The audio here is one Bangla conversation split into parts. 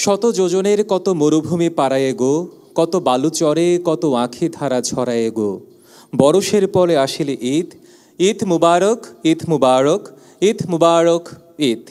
শত যোজনের কত মরুভূমি পাড়ায়ে গো, কত বালুচরে কত আঁখি ধারা ছড়ায়ে গো। বরষের পরে আসিলে ঈদ, ঈদ মুবারক, ঈদ মুবারক, ঈদ মুবারক, ঈদ।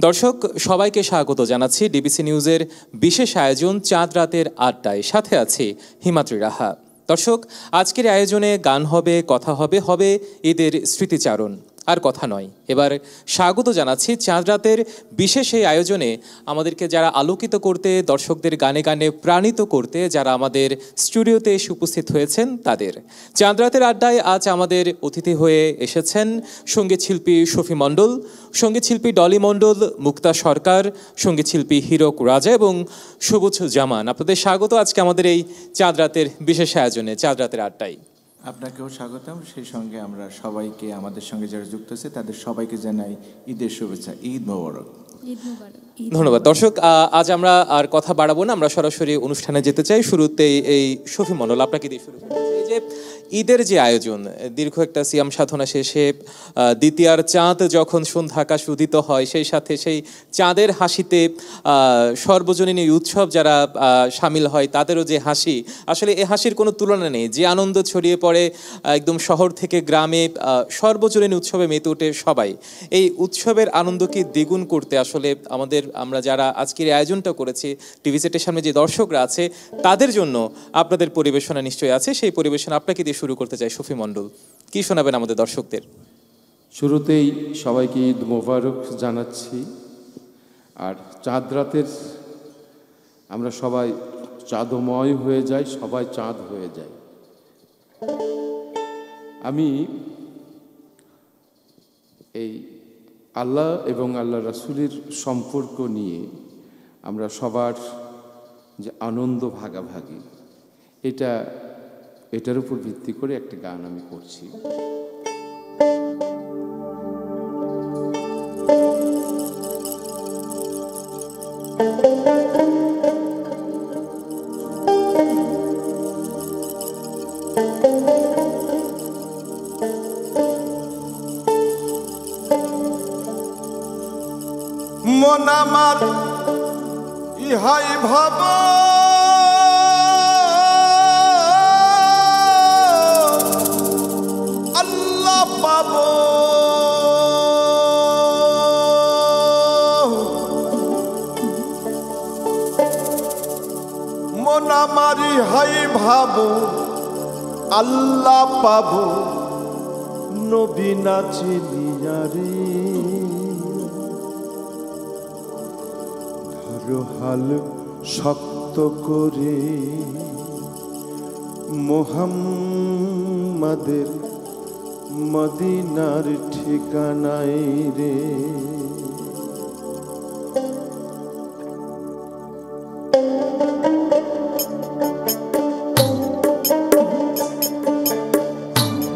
দর্শক সবাইকে স্বাগত জানাচ্ছি ডিবিসি নিউজের বিশেষ আয়োজন চাঁদ রাতের আড্ডায়। সাথে আছি হিমাদ্রি রাহা। দর্শক আজকের আয়োজনে গান হবে, কথা হবে, হবে ঈদের স্মৃতিচারণ। আর কথা নয়, এবার স্বাগত জানাচ্ছি চাঁদ রাতের বিশেষ এই আয়োজনে আমাদেরকে যারা আলোকিত করতে, দর্শকদের গানে গানে প্রাণিত করতে যারা আমাদের স্টুডিওতে এসে উপস্থিত হয়েছেন তাদের। চাঁদ রাতের আড্ডায় আজ আমাদের অতিথি হয়ে এসেছেন সঙ্গীত শিল্পী শফি মণ্ডল, সঙ্গীত শিল্পী ডলি মণ্ডল, মুক্তা সরকার, সঙ্গীত শিল্পী হিরক রাজা এবং সবুজ জামান। আপনাদের স্বাগত আজকে আমাদের এই চাঁদ রাতের বিশেষ আয়োজনে চাঁদ রাতের আড্ডায়। আপনাকেও স্বাগতম। সেই সঙ্গে আমরা সবাইকে, আমাদের সঙ্গে যারা যুক্ত আছে তাদের সবাইকে জানাই ঈদের শুভেচ্ছা। ঈদ মোবারক। ধন্যবাদ। দর্শক আজ আমরা আর কথা বাড়াবো না, আমরা সরাসরি অনুষ্ঠানে যেতে চাই। শুরুতেই এই শফি মণ্ডল, আপনাকে দিয়ে শুরু করতে চাই যে ঈদের যে আয়োজন, দীর্ঘ একটা সিয়াম সাধনা শেষে দ্বিতীয়ার চাঁদ যখন সন্ধ্যা আকাশ উদিত হয়, সেই সাথে সেই চাঁদের হাসিতে সর্বজনীন এই উৎসব যারা সামিল হয় তাদেরও যে হাসি, আসলে এ হাসির কোনো তুলনা নেই। যে আনন্দ ছড়িয়ে পড়ে একদম শহর থেকে গ্রামে, সর্বজনীন উৎসবে মেতে ওঠে সবাই। এই উৎসবের আনন্দকে দ্বিগুণ করতে আসলে আমরা যারা আজকের এই আয়োজনটা করেছি, টিভি সেটের সামনে যে দর্শকরা আছে তাদের জন্য আপনাদের পরিবেশনা নিশ্চয়ই আছে। সেই পরিবেশনা আপনাকে দিয়ে শুরু করতে চাই শফি মণ্ডল, কি শোনাবেন আমাদের দর্শকদের? শুরুতেই সবাইকে ঈদ মোবারক জানাচ্ছি। আর চাঁদ রাতের আমরা সবাই চাঁদময় হয়ে যাই, সবাই চাঁদ হয়ে যায়। আমি এই আল্লাহ এবং আল্লাহ রাসূলের সম্পর্ক নিয়ে আমরা সবার যে আনন্দ ভাগাভাগি, এটার উপর ভিত্তি করে একটা গান আমি করছি। মন আমার ইহাই ভাব, আল্লাহ পাব। মন আমার ইহাই ভাব, আল্লাহ পাব। নবী না চিনিয়া রে হাল শক্ত করে মুহাম্মাদের মদিনার ঠিকানায় রে।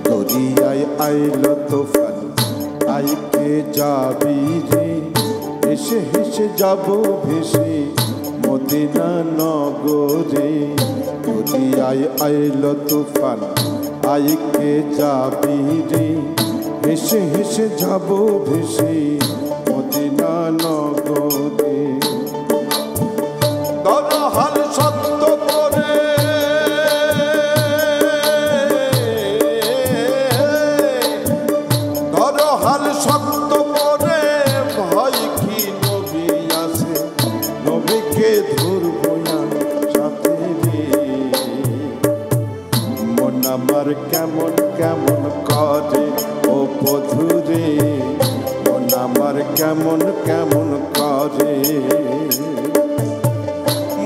দরিয়ায় আইল তোফান, আইকে যাবি রে, হেসে হেসে যাব ভেসে মদিনা নগরে। দরিয়ায় আইল তুফান, আইকে যাবি রে, হেসে হেসে যাব ভেসে মদিনা নগরে। দরহাল সত্য করে দরহাল সত্য করে, ভয় কি নবী আছে, নবীকে ধরবো না সাথে রে। মন আমার কেমন কেমন করে ও বধুরে, মন আমার কেমন কেমন করে।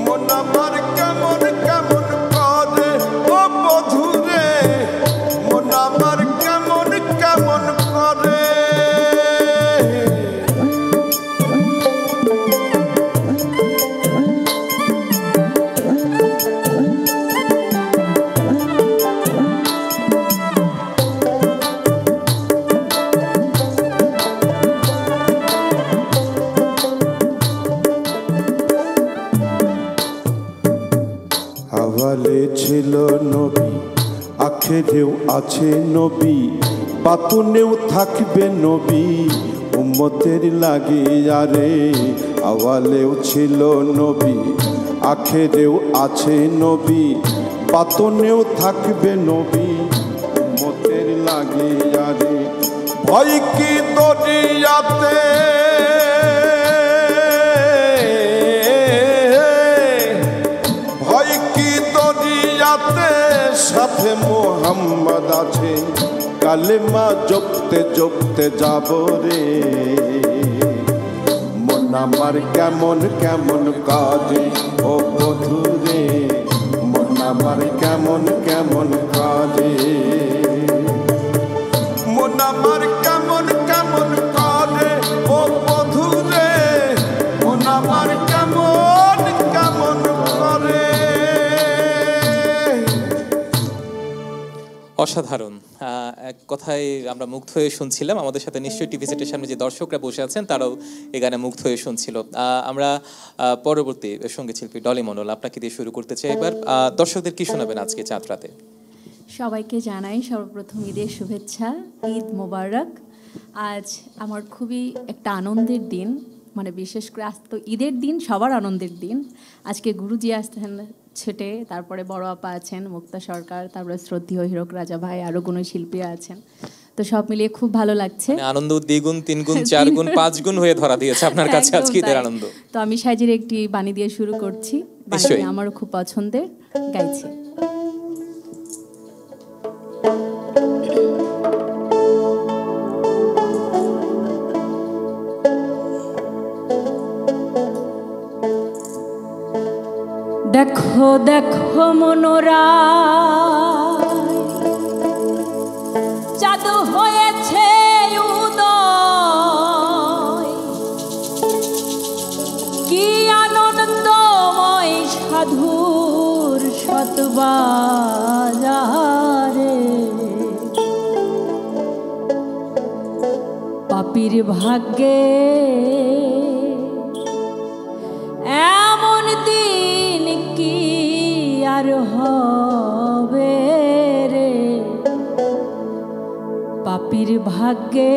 মন আমার কেমন কেমন করে ও বধুরে, মন আমার কেমন কেমন করে। হাওয়ালে ছিল নবী, আখেরেও আছে নবী, বাতুনেও থাকবে নবী। উম্মতের লাগে আরে আওয়ালেও ছিল নবী, আখেরেও আছে নবী, পাতনেও থাকবে নবী, উম্মতের লাগিয়া রে। ভয় কি দরিয়াতে, ভয় কি দরিয়াতে, সাথে মোহাম্মদ আছে, কালেমা জপতে জপতে যাব রে। মন আমার কেমন কেমন কাজে ও বধূ রে, মন আমার কেমন কেমন কাজে, মন আমার কেমন কেমন কাজে ও বধূ রে, মন আমার কেমন কেমন করে। অসাধারণ। এক কথায় আমরা মুগ্ধ হয়ে শুনছিলাম। আমাদের সাথে নিশ্চয়ই টিভি সেটের সামনে যে দর্শকরা বসে আছেন তারাও এই গানে মুগ্ধ হয়ে শুনছিল। আমরা পরবর্তী সঙ্গীত শিল্পী ডলি মণ্ডল, আপনাকে দিয়ে শুরু করতে চাই এবার। দর্শকদের কি শোনাবেন আজকে চাঁদ রাতে? সবাইকে জানাই সর্বপ্রথম ঈদের শুভেচ্ছা, ঈদ মোবারক। আজ আমার খুবই একটা আনন্দের দিন, মানে বিশেষ করে আজ তো ঈদের দিন, সবার আনন্দের দিন। আজকে গুরুজি আসছেন ছেটে, তারপরে বড় আপা আছেন মুক্তা সরকার, তারপরে শ্রদ্ধেয় হীরক রাজা ভাই, আরও কোনো শিল্পী আছেন। তো সব মিলিয়ে খুব ভালো লাগছে। আনন্দ দ্বিগুণ, তিনগুণ, চারগুণ, পাঁচগুণ হয়ে ধরা দিয়েছে আপনার কাছে আজকে ঈদের আনন্দ। তো আমি সাজির একটি বাণী দিয়ে শুরু করছি, বাণী আমারও খুব পছন্দের, গাইছি। দেখো দেখো মনোরা চাঁদ হয়েছে উদয়, কি আনন্দময় সাধুর শতবাজারে। পাপীর ভাগ্যে এমন দিন কি আর হবে রে, পাপীর ভাগ্যে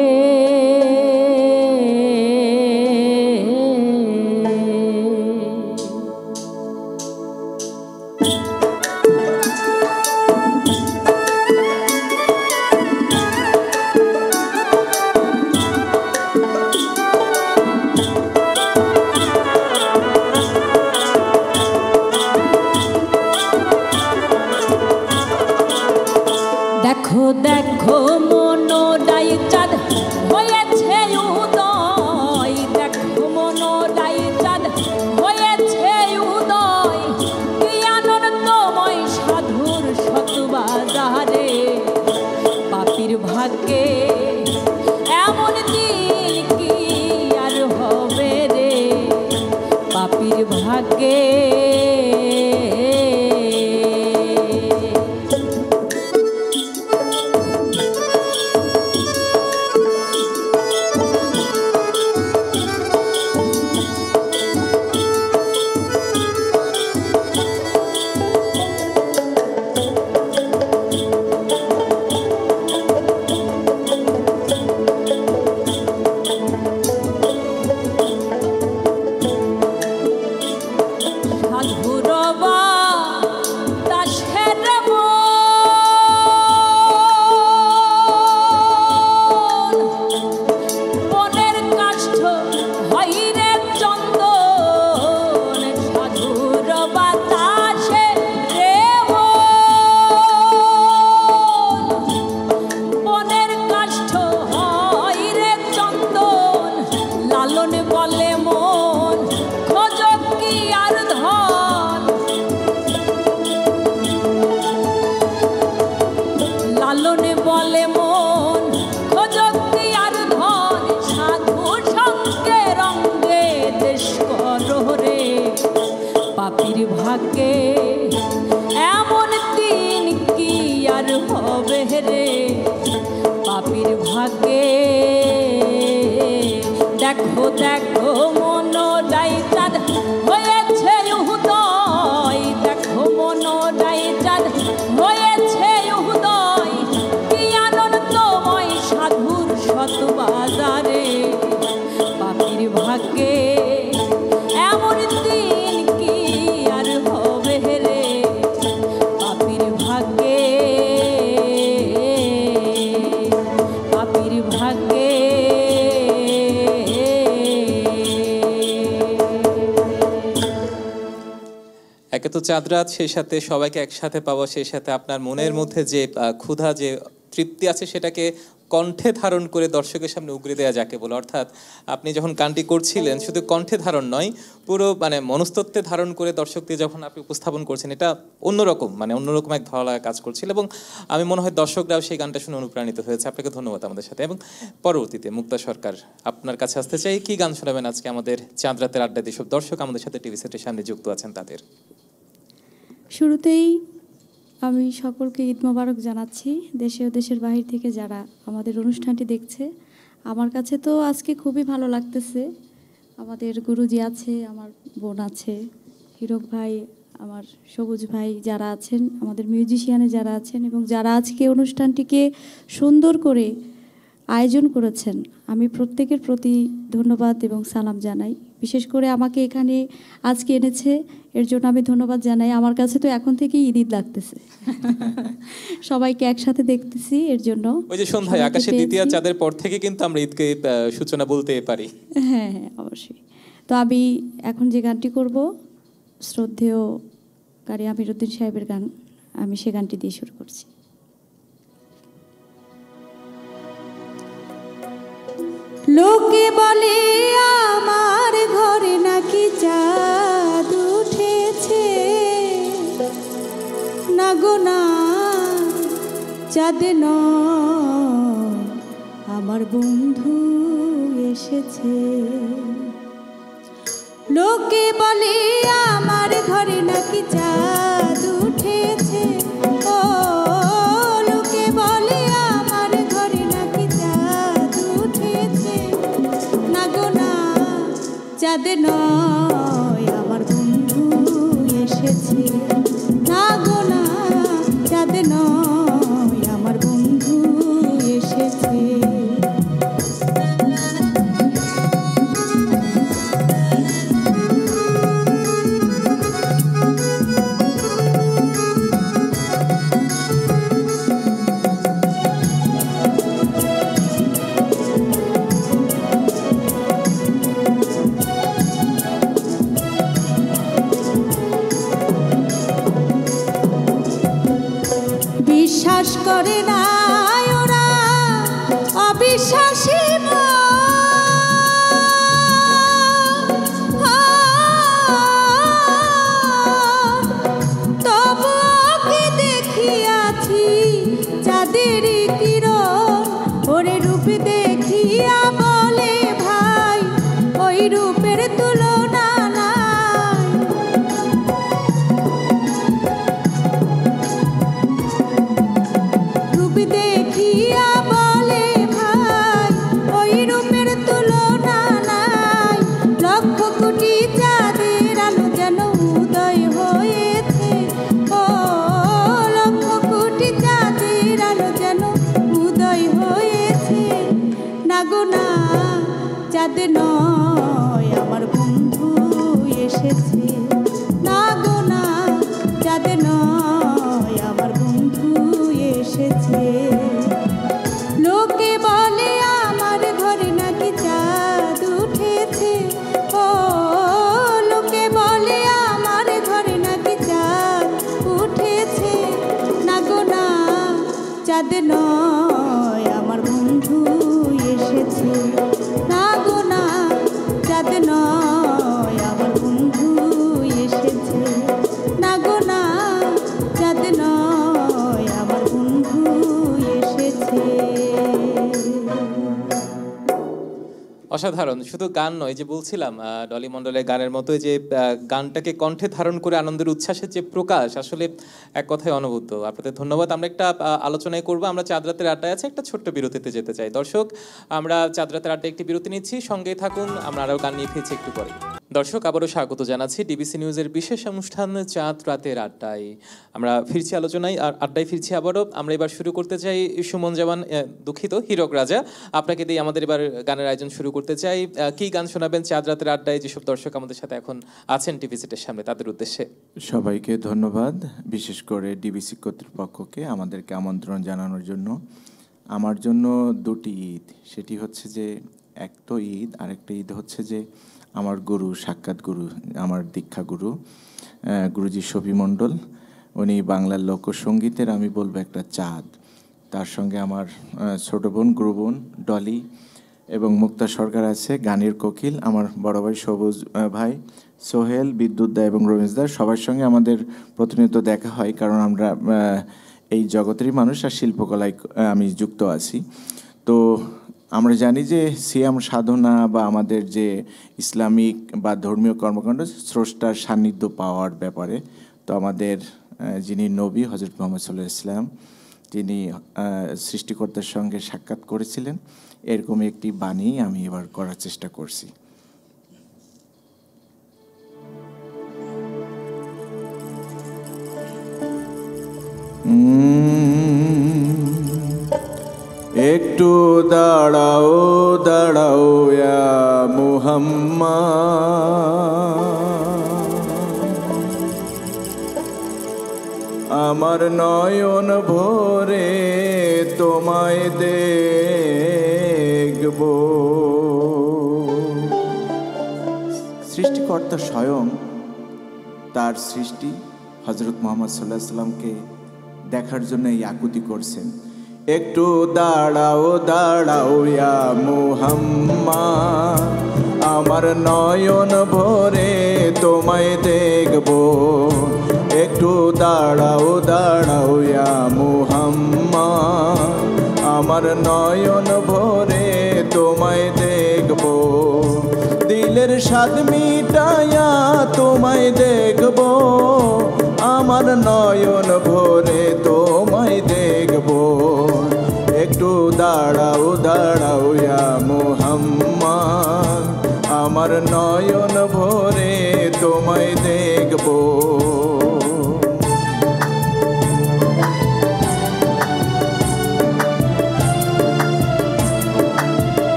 দেখো দেখো মনোডাই চাঁদ হয়েছে উদয়, দেখো মনোডাই চাঁদ হয়েছে উদয়, কি আনন্দময় সাধুর শতবাজারে। পাপীর ভাগ্যে এমন দিন কি আর হবে রে, পাপীর ভাগ্যে পাপীর ভাগ্যে এমন দিন কি আর হবে রে, পাপীর ভাগ্যে। দেখো দেখো মনোডাই চাঁদ হয়েছে উদয়, দেখো মনোডাই চাঁদ হয়েছে উদয়, কি আনন্দময় সাধুর শতবাজারে। পাপীর ভাগ্যে একে তো চাঁদ রাত, সেই সাথে সবাইকে একসাথে পাওয়া, সেই সাথে আপনার মনের মধ্যে যে ক্ষুধা, যে তৃপ্তি আছে সেটাকে কণ্ঠে ধারণ করে দর্শকের সামনে উগরে দেওয়া যাকে বলে। অর্থাৎ আপনি যখন গানটি করছিলেন শুধু কণ্ঠে ধারণ নয়, পুরো মানে মনস্তত্ত্বে ধারণ করে দর্শকদের যখন আপনি উপস্থাপন করছেন, এটা অন্যরকম, মানে অন্যরকম এক ভালো লাগা কাজ করছিল। এবং আমি মনে হয় দর্শকরাও সেই গানটা শুনে অনুপ্রাণিত হয়েছে। আপনাকে ধন্যবাদ আমাদের সাথে। এবং পরবর্তীতে মুক্তা সরকার, আপনার কাছে আসতে চাই, কি গান শোনাবেন আজকে আমাদের চাঁদ রাতের আড্ডায় যেসব দর্শক আমাদের সাথে টিভি সেটের সামনে যুক্ত আছেন তাদের? শুরুতেই আমি সকলকে ঈদ মোবারক জানাচ্ছি, দেশে ও দেশের বাহির থেকে যারা আমাদের অনুষ্ঠানটি দেখছে। আমার কাছে তো আজকে খুবই ভালো লাগতেছে। আমাদের গুরুজি আছে, আমার বোন আছে, হিরক ভাই, আমার সবুজ ভাই যারা আছেন, আমাদের মিউজিশিয়ানে যারা আছেন এবং যারা আজকে অনুষ্ঠানটিকে সুন্দর করে আয়োজন করেছেন, আমি প্রত্যেকের প্রতি ধন্যবাদ এবং সালাম জানাই। বিশেষ করে আমাকে এখানে আজকে এনেছে, এর জন্য আমি ধন্যবাদ জানাই। আমার কাছে তো এখন থেকেই ঈদ লাগতেছে, সবাইকে একসাথে দেখতেছি, এর জন্য। ওই যে সন্ধ্যায় আকাশে দ্বিতীয় চাঁদের পর থেকে কিন্তু আমরা ঈদকে সূচনা বলতে পারি। হ্যাঁ হ্যাঁ, অবশ্যই। তো আমি এখন যে গানটি করব, শ্রদ্ধেয় কারি আমিরউদ্দিন সাহেবের গান, আমি সে গানটি দিয়ে শুরু করছি। লোকে বলে আমার ঘরে নাকি চাঁদ উঠেছে, না গো না, চাঁদ নয়, আমার বন্ধু এসেছে। লোকে বলে আমার ঘরে নাকি চাঁদ উঠেছে, ও লোকে বলে আমার ঘরে নাকি চাঁদ উঠেছে, না গো না, চাঁদ নয়, আমার বন্ধু এসেছে, না গো না, চাঁদ নয়, আমার বন্ধু এসেছে। বিশ্বাস করে না ওরা, অবিশ্বাসী তবু ওকে দেখিয়াছি চাঁদের কিরণ, ওরে রূপ দেখিয়া বলে ভাই ওই রূপের তুলনা নাই। রূপ দেখিয়া বলে ভাই ওই রূপের তুলনা নাই। লক্ষ কোটি চাঁদের আলো যেন উদয় হয়েছে, ও লক্ষ কোটি চাঁদের আলো যেন উদয় হয়েছে, না গো না, চাঁদ নয়, আমার বন্ধু এসেছে, না গো না, চাঁদ নয়, আমার বন্ধু এসেছে। লোকে বলে আমার ঘরে নাকি চাঁদ উঠেছে, ও লোকে বলে আমার ঘরে নাকি চাঁদ উঠেছে, না গো না, চাঁদ নয়, আমার বন্ধু এসেছে, না গো না, চাঁদ নয়, আমার বন্ধু এসেছে, না গো না, চাঁদ নয়, আমার বন্ধু এসেছে। অসাধারণ। শুধু গান নয়, যে বলছিলাম ডলি মণ্ডলের গানের মতোই যে গানটাকে কণ্ঠে ধারণ করে আনন্দের উচ্ছ্বাসের যে প্রকাশ, আসলে এক কথায় অনবদ্য। আপনাদের ধন্যবাদ। আমরা একটা আলোচনায় করবো, আমরা চাঁদ রাতের আড্ডায় আছে, একটা ছোট্ট বিরতিতে যেতে চাই। দর্শক, আমরা চাঁদ রাতের আড্ডায় একটি বিরতি নিচ্ছি, সঙ্গেই থাকুন, আমরা আরও গান নিয়ে ফিরছি একটু পরে। দর্শক, আবারও স্বাগত জানাচ্ছি ডিবিসি নিউজের বিশেষ অনুষ্ঠান চাঁদ রাতের আড্ডায়। আমরা ফিরছি আলোচনায়, আর আড্ডায় ফিরছি আবারও। আমরা এবার শুরু করতে চাই সুমন জামান, দুঃখিত, হীরক রাজা, আপনাকে দিয়ে আমাদের এবার গানের আয়োজন শুরু করতে চাই। কি গান শোনাবেন চাঁদ রাতের আড্ডায় যেসব দর্শক আমাদের সাথে এখন আছেন টিভি সেটের সামনে, তাদের উদ্দেশ্যে? সবাইকে ধন্যবাদ, বিশেষ করে ডিবিসি কর্তৃপক্ষকে আমাদেরকে আমন্ত্রণ জানানোর জন্য। আমার জন্য দুটি ঈদ, সেটি হচ্ছে যে এক তো ঈদ, আরেকটা ঈদ হচ্ছে যে আমার গুরু, সাক্ষাৎ গুরু, আমার দীক্ষা গুরু গুরুজি শফি মণ্ডল। উনি বাংলার লোকসঙ্গীতের আমি বলবো একটা চাঁদ। তার সঙ্গে আমার ছোট বোন, গুরু বোন ডলি এবং মুক্তা সরকার আছে, গানের কোকিল। আমার বড় ভাই সবুজ ভাই, সোহেল, বিদ্যুৎ দা এবং রমেশ দা, সবার সঙ্গে আমাদের প্রতিনিয়ত দেখা হয়, কারণ আমরা এই জগতেরই মানুষ আর শিল্পকলায় আমি যুক্ত আছি। তো আমরা জানি যে সিয়াম সাধনা বা আমাদের যে ইসলামিক বা ধর্মীয় কর্মকাণ্ড স্রষ্টার সান্নিধ্য পাওয়ার ব্যাপারে। তো আমাদের যিনি নবী হজরত মুহাম্মদ সাল্লাল্লাহু আলাইহি ওয়াসাল্লাম, তিনি সৃষ্টিকর্তার সঙ্গে সাক্ষাৎ করেছিলেন, এরকম একটি বাণী আমি এবার করার চেষ্টা করছি। একটু দাঁড়াও দাঁড়াও ইয়া মুহাম্মদ, আমার নয়ন ভরে তোমায় দেখব। সৃষ্টিকর্তা স্বয়ং তার সৃষ্টি হযরত মুহাম্মদ সাল্লাল্লাহু আলাইহি ওয়াসাল্লামকে দেখার জন্য এই আকুতি করছেন। একটু দাঁড়াও দাঁড়াও ইয়া মুহাম্মদ, আমার নয়ন ভরে তোমায় দেখব। একটু দাঁড়াও দাঁড়াও ইয়া মুহাম্মদ, আমার নয়ন ভরে তোমায় দেখব। দিলের স্বাদ মিটায়া তোমায় দেখব, আমার নয়ন ভরে তোমায় দেখব। একটু দাঁড়াও দাঁড়াও ইয়া মুহাম্মদ, আমার নয়ন ভরে তোমায় দেখব।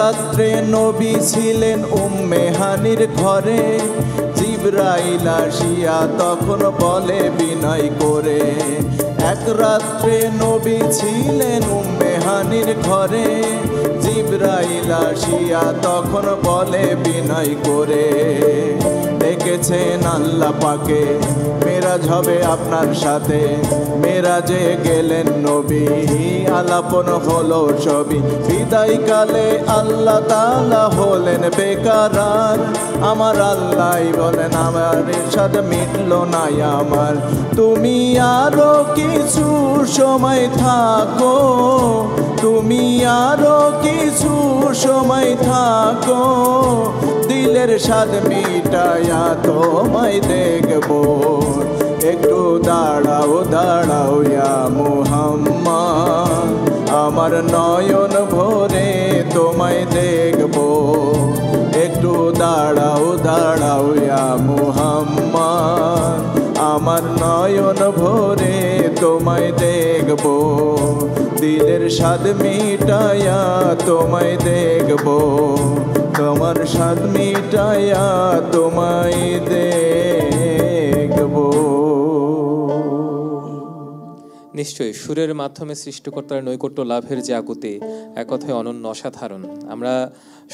রাত্রে নবী ছিলেন উম্মে হানির ঘরে, জিবরাইল আসিয়া তখন বলে বিনয় করে। এক রাত্রে নবী ছিলেন উম্মে হানির ঘরে, জিবরাইল আসিয়া তখন বলে বিনয় করে। দেখেছেন আল্লাহ পাকে মেরাজ হবে আপনার সাথে, মেরাজে গেলেন নবী আলাপন হলো ছবি। বিদায় কালে আল্লাহ তাআলা হলেন বেকারার, আমার আল্লাহ বলেন আমার ইরশাদ মিটলো না আমার। তুমি আরো কিছু সময় থাকো, তুমি আরো কিছু সময় থাকো, দিলের স্বাদ মিটায়া তোমায় দেখব। একটু দাঁড়াও দাঁড়াও ইয়া মুহাম্মদ, আমার নয়ন ভরে তোমায় দেখব। একটু দাঁড়াও দাঁড়াও ইয়া মুহাম্মদ, আমার নয়ন ভরে তোমায় দেখব। দিলের স্বাদ মিটায়া তোমায় দেখব, তোমার স্বাদ মিটায়া তোমায় দেখব। নিশ্চয়ই সুরের মাধ্যমে সৃষ্টিকর্তার নৈকট্য লাভের যে আকুতি, এক কথায় অনন্য, অসাধারণ। আমরা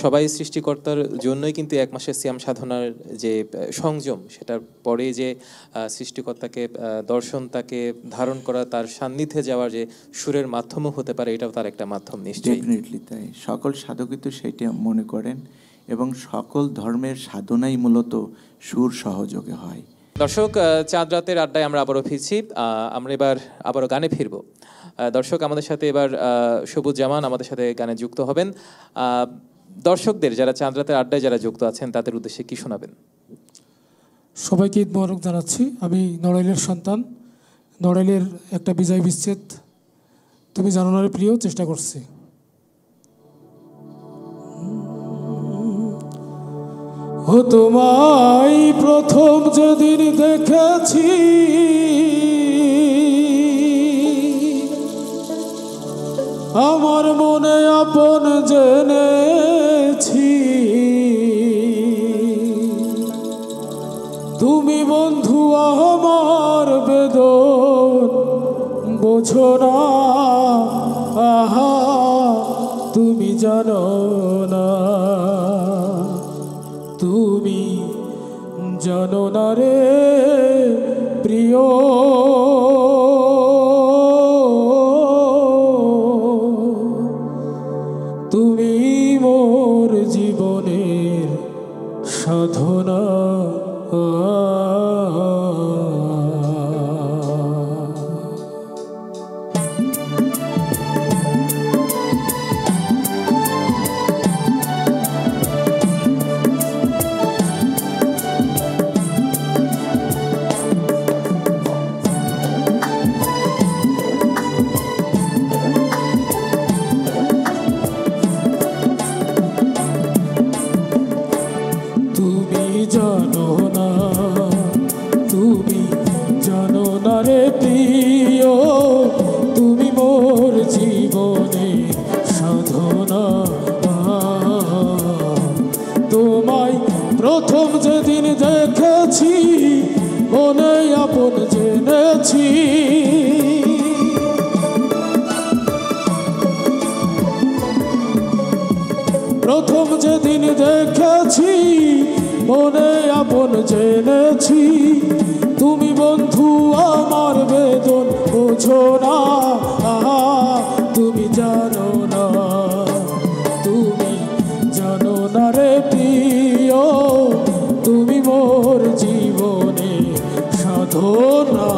সবাই সৃষ্টিকর্তার জন্যই কিন্তু এক মাসের সিয়াম সাধনার যে সংযম, সেটার পরে যে সৃষ্টিকর্তাকে দর্শন, তাকে ধারণ করা, তার সান্নিধ্যে যাওয়ার যে সুরের মাধ্যমও হতে পারে, এটাও তার একটা মাধ্যম। নিশ্চয়ই, ডেফিনেটলি তাই। সকল সাধকই তো সেটা মনে করেন, এবং সকল ধর্মের সাধনাই মূলত সুর সহযোগে হয়। দর্শক, চাঁদ রাতের আড্ডায় আমরা আবারও ফিরছি। আমরা এবার আবারও গানে ফিরব। দর্শক, আমাদের সাথে এবার সবুজ জামান আমাদের সাথে গানে যুক্ত হবেন। দর্শকদের, যারা চাঁদ রাতের আড্ডায় যারা যুক্ত আছেন, তাদের উদ্দেশ্যে কি শোনাবেন? সবাইকে ঈদ মোবারক জানাচ্ছি। আমি নড়াইলের সন্তান, নড়াইলের একটা বিজয় বিচ্ছেদ তুমি জানো না রে প্রিয় চেষ্টা করছি। ও তোমায় প্রথম যেদিন দেখেছি, আমার মনে আপন জেনেছি তুমি বন্ধু আমার বেদন বোঝো না আহা তুমি জানো না তুমি জানো না রে প্রিয় তুমি মোর জীবনের সাধনা তুমি জানো না রে প্রিয় তুমি মোর জীবনের সাধনা তোমায় প্রথম যেদিন দেখেছি মনে আপন জেনেছি প্রথম যেদিন দেখেছি মনে আপন জেনেছি তুমি বন্ধু আমার বেদন বোঝো না আহা তুমি জানো না রে প্রিয় তুমি মোর জীবনে সাধনা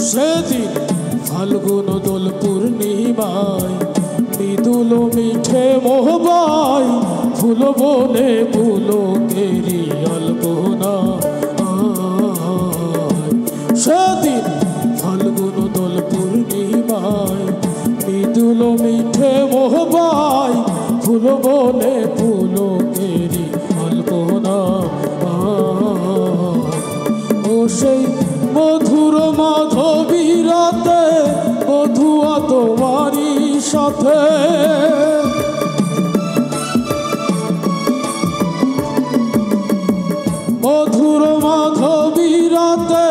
সেদিন ফাল্গুন দোল পূর্ণিমায় মৃদুল মিঠে মোহবাই ফুল বনে পুলকেরি আলপনা সেদিন ফাল্গুন দোল পূর্ণিমায় মৃদুল মিঠে মোহবাই ফুল বনে পুলকেরি আলপনা ও সেই মধুর মাধবী রাতে মধুয়া তোমারই সাথে মধুর মাধবী রাতে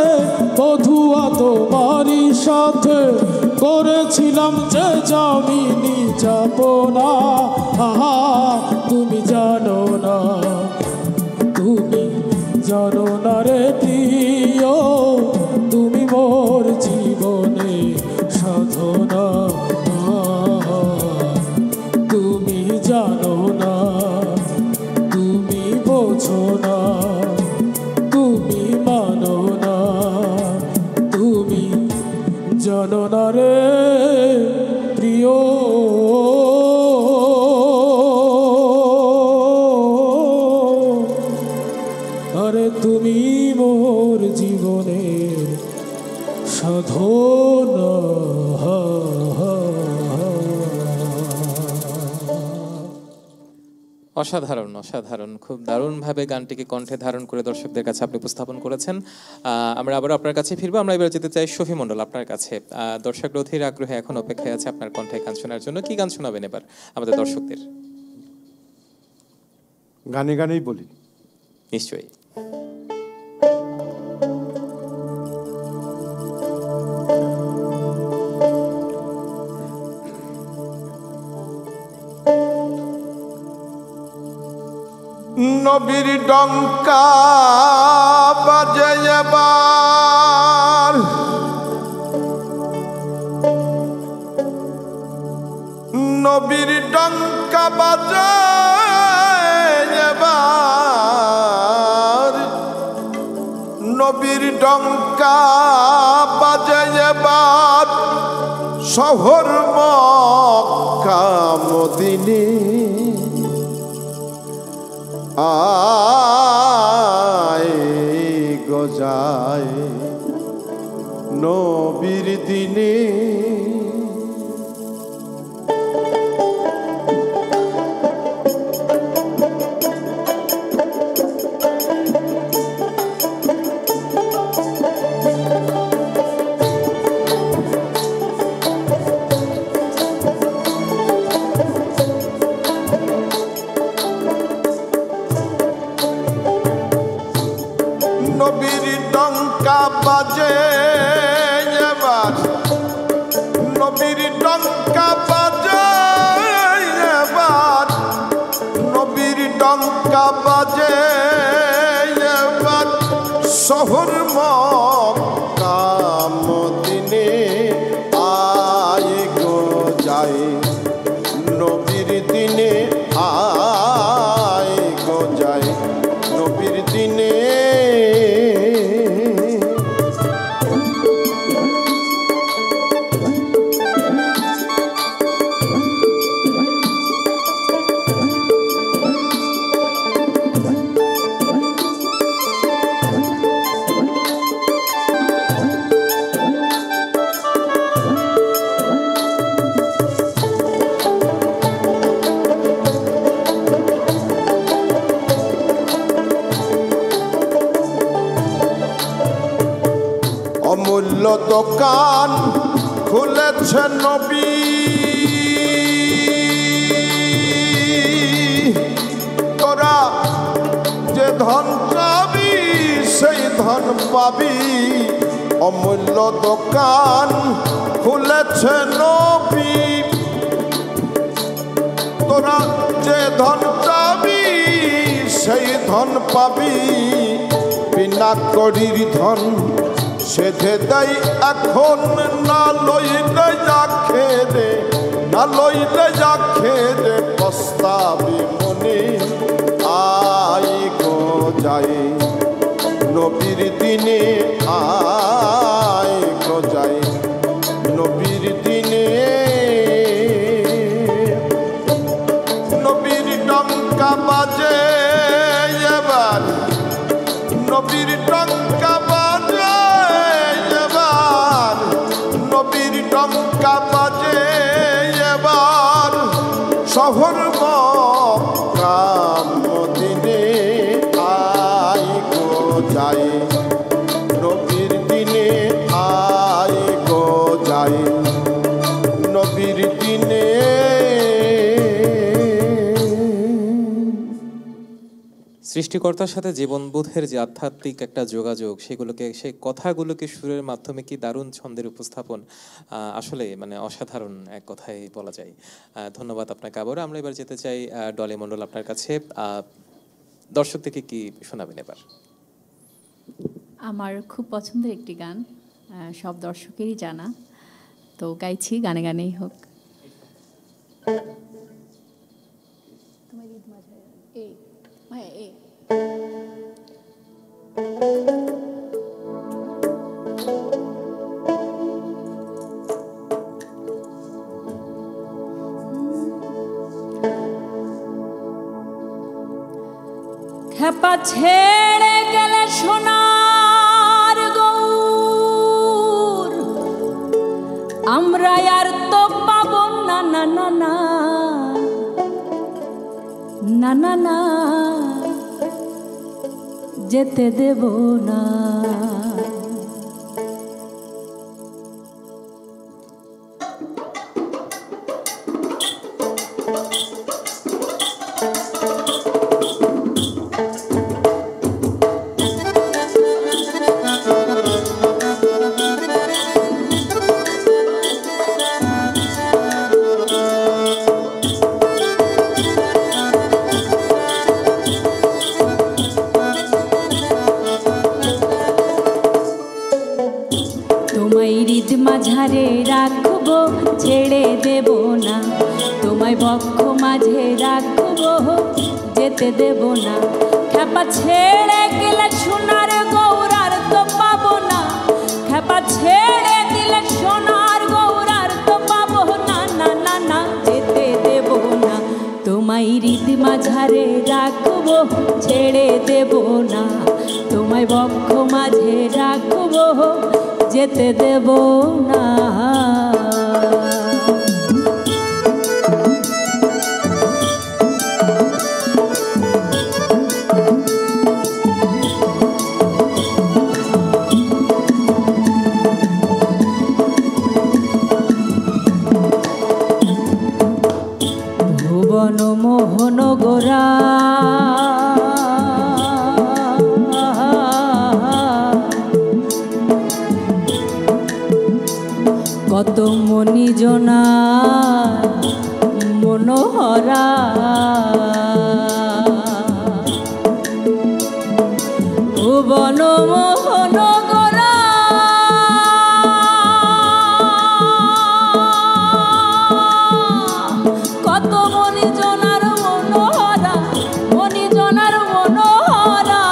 মধুয়া তোমারই সাথে করেছিলাম যে জামিনী যাপনা আহা তুমি জানো না রে প্রিয় তুমি মোর জীবনে সাধনা তুমি জানো না তুমি বোঝো না তুমি মানো না তুমি জানো না রে প্রিয় আরে তুমি মোর জীবনের সাধনা অসাধারণ অসাধারণ খুব দারুণভাবে গানটিকে কণ্ঠে ধারণ করে দর্শকদের কাছে আপনি উপস্থাপন করেছেন আমরা আবার আপনার কাছে ফিরবো আমরা এবার যেতে চাই শফি মণ্ডল আপনার কাছে দর্শক রথীর আগ্রহে এখন অপেক্ষায় আছে আপনার কণ্ঠে গান শোনার জন্য কি গান শোনাবেন এবার আমাদের দর্শকদের গানে গানেই বলি নিশ্চয়ই নবীর ডঙ্কা বাজে এবার নবীর ডঙ্কা বাজে এবার নবীর ডঙ্কা বাজে এবার শহর মক্কা মদিনে আয় গজায় নবীর দিনে নবীর ডঙ্কা বাজে এবার নবীর ডঙ্কা বাজে এবার নবীর ডঙ্কা বাজে এবার শহর মক্কা মদিনে আয় গো যায় নবীর দিনে আয় গো যায় নবীর দিনে অমূল্য দোকান খুলেছে নবী তোরা যে ধন চাবি সেই ধন পাবি অমূল্য দোকান খুলেছে নবী তোরা যে ধন চাবি সেই ধন পাবি বিনা কড়ির ধন সেধে দেয় এখন না লইলে যা খেদে না লইলে যা খেদে পস্তাবি মনে আয় গো যায় নবীর দিনে আয় গো যায় নবীর দিনে নবীর ডঙ্কা বাজে এবার নবীর ডঙ্কা বাজে নবীর ডঙ্কা বাজে এবার শহর মক্কা মদিনে আয় গো যায় নবীর দিনে আয় গো যায় নবীর দিনে সৃষ্টিকর্তার সাথে জীবনবোধের যে আধ্যাত্মিক একটা যোগাযোগ সেগুলোকে সেই কথাগুলোকে সুরের মাধ্যমে কি দারুণ ছন্দের উপস্থাপন আসলে মানে অসাধারণ এক কথাই বলা যায়। ধন্যবাদ আপনাকে আবার। আমরা এবার যেতে চাই ডলি মণ্ডল আপনার কাছে। দর্শক থেকে কি শোনাবেন এবার? আমার খুব পছন্দের একটি গান, সব দর্শকেরই জানা, তো গাইছি, গানে গানেই হোক। খেপা ছেড়ে গেলে সোনার গৌর আমরা আর তো পাবো না না না না না না না যেতে দেব না। মাঝারে রাখবো ছেড়ে দেব না, তোমায় বক্ষ মাঝে রাখবো যেতে দেব না। খেপা ছেড়ে গেলে সোনার গৌরার তো পাবো না, খেপা ছেড়ে দিলে সোনার গৌরার তো পাবো না না না না যেতে দেব না। তোমায় হৃদ মাঝারে রাখবো ছেড়ে দেব না, তোমায় বক্ষ মাঝে রাখবো, যেতে দেব না। ভুবন মোহন গোরা কত মণিজনা মনোহরা, ভুবন মোহন গোরা কত মণিজনার মনোহরা, মণিজনার মনোহরা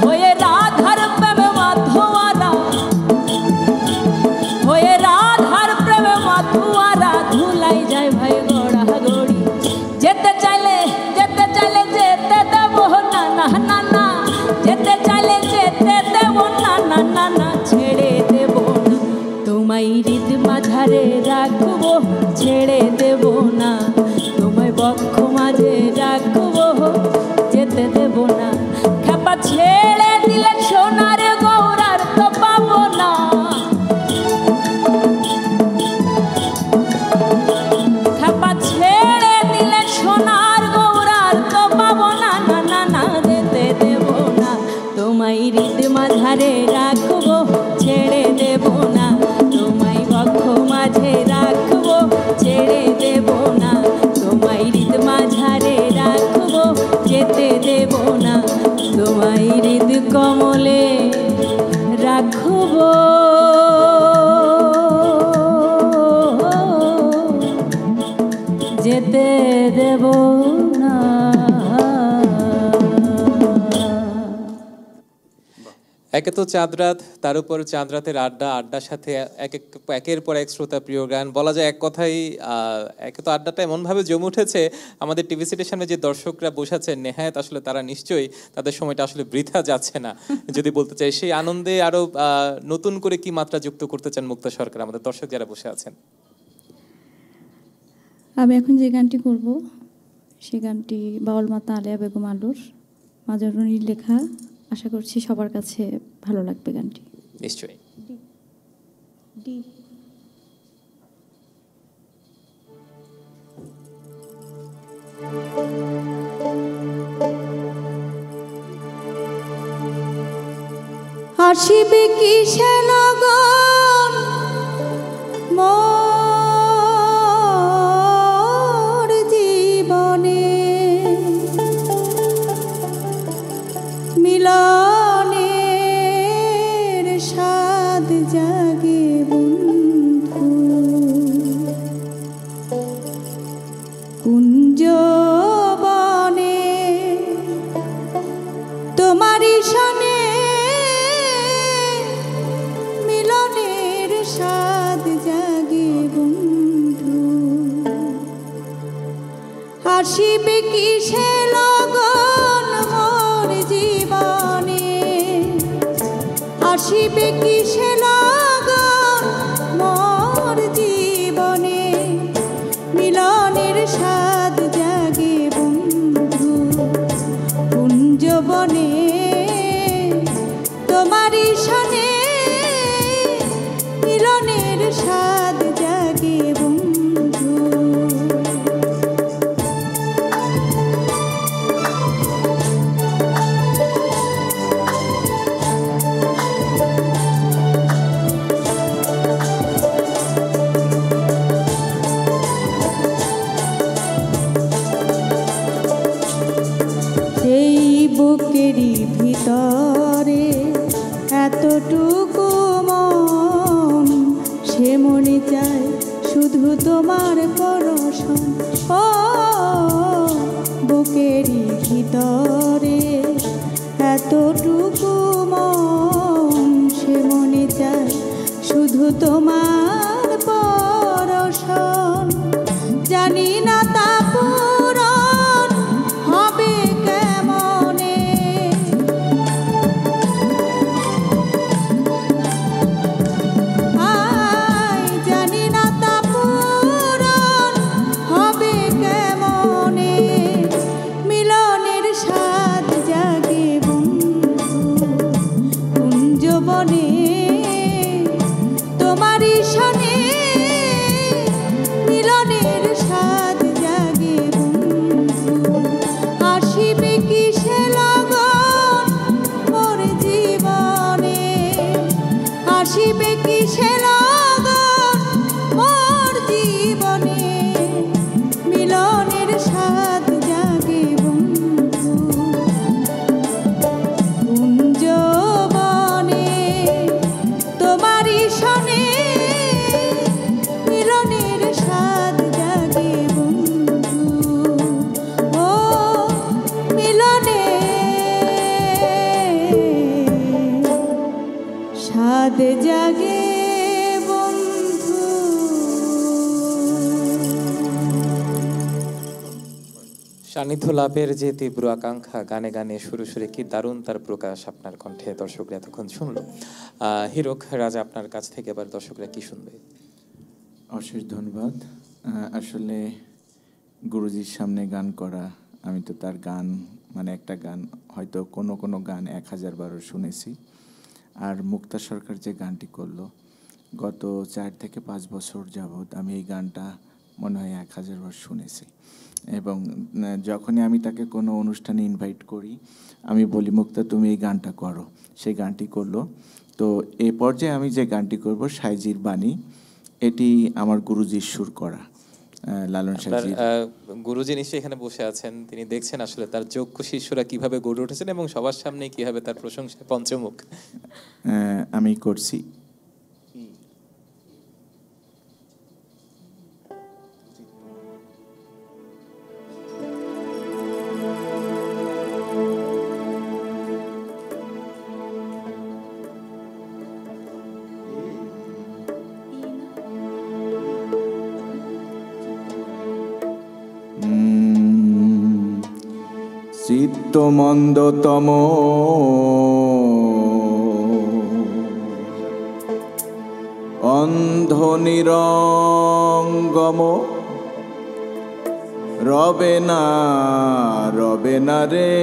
হয়ে রাধার প্রেমে মাধোয়ারা, হয়ে রাধার প্রেমে মাধোয়ারা ধুলাই যায় ভাই গোড়া গড়ি। যেতে চাইলে যেতে দেব না না না না, যেতে চাইলে যেতে দেব না না না না, ছেড়ে দেব না তোমায় হৃদ মাঝারে রাখবো, ছেড়ে দেব না তোমায় বক্ষ মাঝে রাখবো, যেতে দেব না। খেপা ছেড়ে দিলে সোনার গৌরার তো পাবো না, খেপা ছেড়ে দিলে সোনার গৌরার তো পাবো না না না না, যেতে দেব না তোমায় হৃদ মাঝারে রাখবো, ছেড়ে দেব না তোমায় বক্ষ মাঝে রাখবো, ছেড়ে দেব না তোমায় হৃদ মাঝারে রাখবো, যেতে দেব না তোমায় হৃদ কমলে রাখবো, যেতে দেব না। একে তো চাঁদ রাত, তার উপর চাঁদ রাতের আড্ডা, আড্ডার সাথে একের পর এক শ্রোতা প্রিয় গান, বলা যায় এক কথাই একে তো আড্ডাটা এমনভাবে জমে উঠেছে, আমাদের টিভি সেটের সামনে যে দর্শকরা বসেছেন নেহায়েত আসলে তারা নিশ্চয়ই তাদের সময়টা আসলে বৃথা যাচ্ছে না। যদি বলতে চাই সেই আনন্দে আরো নতুন করে কি মাত্রা যুক্ত করতে চান মুক্তা সরকার আমাদের দর্শক যারা বসে আছেন? আমি এখন যে গানটি করব সেই গানটি বাউল মাতা আলিয়া বেগম আলুর মাজরুনির লেখা। আশা করছি সবার কাছে ভালো লাগবে গানটি। নিশ্চয়ই। আসিবে কি সে লগন মোর জীবনে, মিলনের স্বাদ জাগে বন্ধু, কুঞ্জ বনে তোমারি সনে, মিলনের স্বাদ জাগে বন্ধু। আসিবে কি সে লগন মোর জীবনে, আসিবে কি সে লগন মোর জীবনে, মিলনের স্বাদ জাগে বন্ধু, কুঞ্জ বনে তোমারি সনে, মিলনের স্বাদ জাগে বন্ধু। সেই বুকেরই ভিতরে এতটুকু মন, সে মনে চায় শুধু তোমার পরশন। ও বুকেরই ভিতরে এতটুকু মন, সে মনে চায় শুধু তোমার পরশন। জানি না তা পূরণ হবে কেমনে, মনে তোমারই শনে মিলনের স্বাদ জাগে বন্ধু আসিবে কিসে লগন মোর জীবনে আসিবে কিসে লগন মোর জীবনে মিলনের স্বাদ জাগে বন্ধু কুঞ্জবনে তোমারই শনে মিলনের স্বাদ জাগে বন্ধু ও মিলনে স্বাদ জাগে বন্ধু। সান্নিধ্য লাভের যে তীব্র আকাঙ্ক্ষা গানে গানে সুরে সুরে কি দারুণ তার প্রকাশ আপনার কণ্ঠে দর্শকরা এতক্ষণ শুনলো। হিরক রাজা, আপনার কাছ থেকে এবার দর্শকরা কি শুনবে? অশেষ ধন্যবাদ। আসলে গুরুজির সামনে গান করা, আমি তো তার গান মানে একটা গান হয়তো কোনো কোনো গান 1000 বারও শুনেছি। আর মুক্তা সরকার যে গানটি করলো গত 4 থেকে 5 বছর যাবৎ আমি এই গানটা মনে হয় 1000 বার শুনেছি। এবং যখনই আমি তাকে কোনো অনুষ্ঠানে ইনভাইট করি আমি বলি মুক্তা তুমি এই গানটা করো, সেই গানটি করলো। তো এ পর্যায়ে আমি যে গানটি করব সাইজির বাণী, এটি আমার গুরুজির সুর করা। লালন সাইজির গুরুজি নিশ্চয়ই এখানে বসে আছেন, তিনি দেখছেন আসলে তার যোগ্য শিষ্যরা কিভাবে গড়ে উঠেছেন এবং সবার সামনে কিভাবে তার প্রশংসায় পঞ্চমুখ। আমি করছি। চিত্তমন্দতম অন্ধ নিরঙ্গম রবে না রে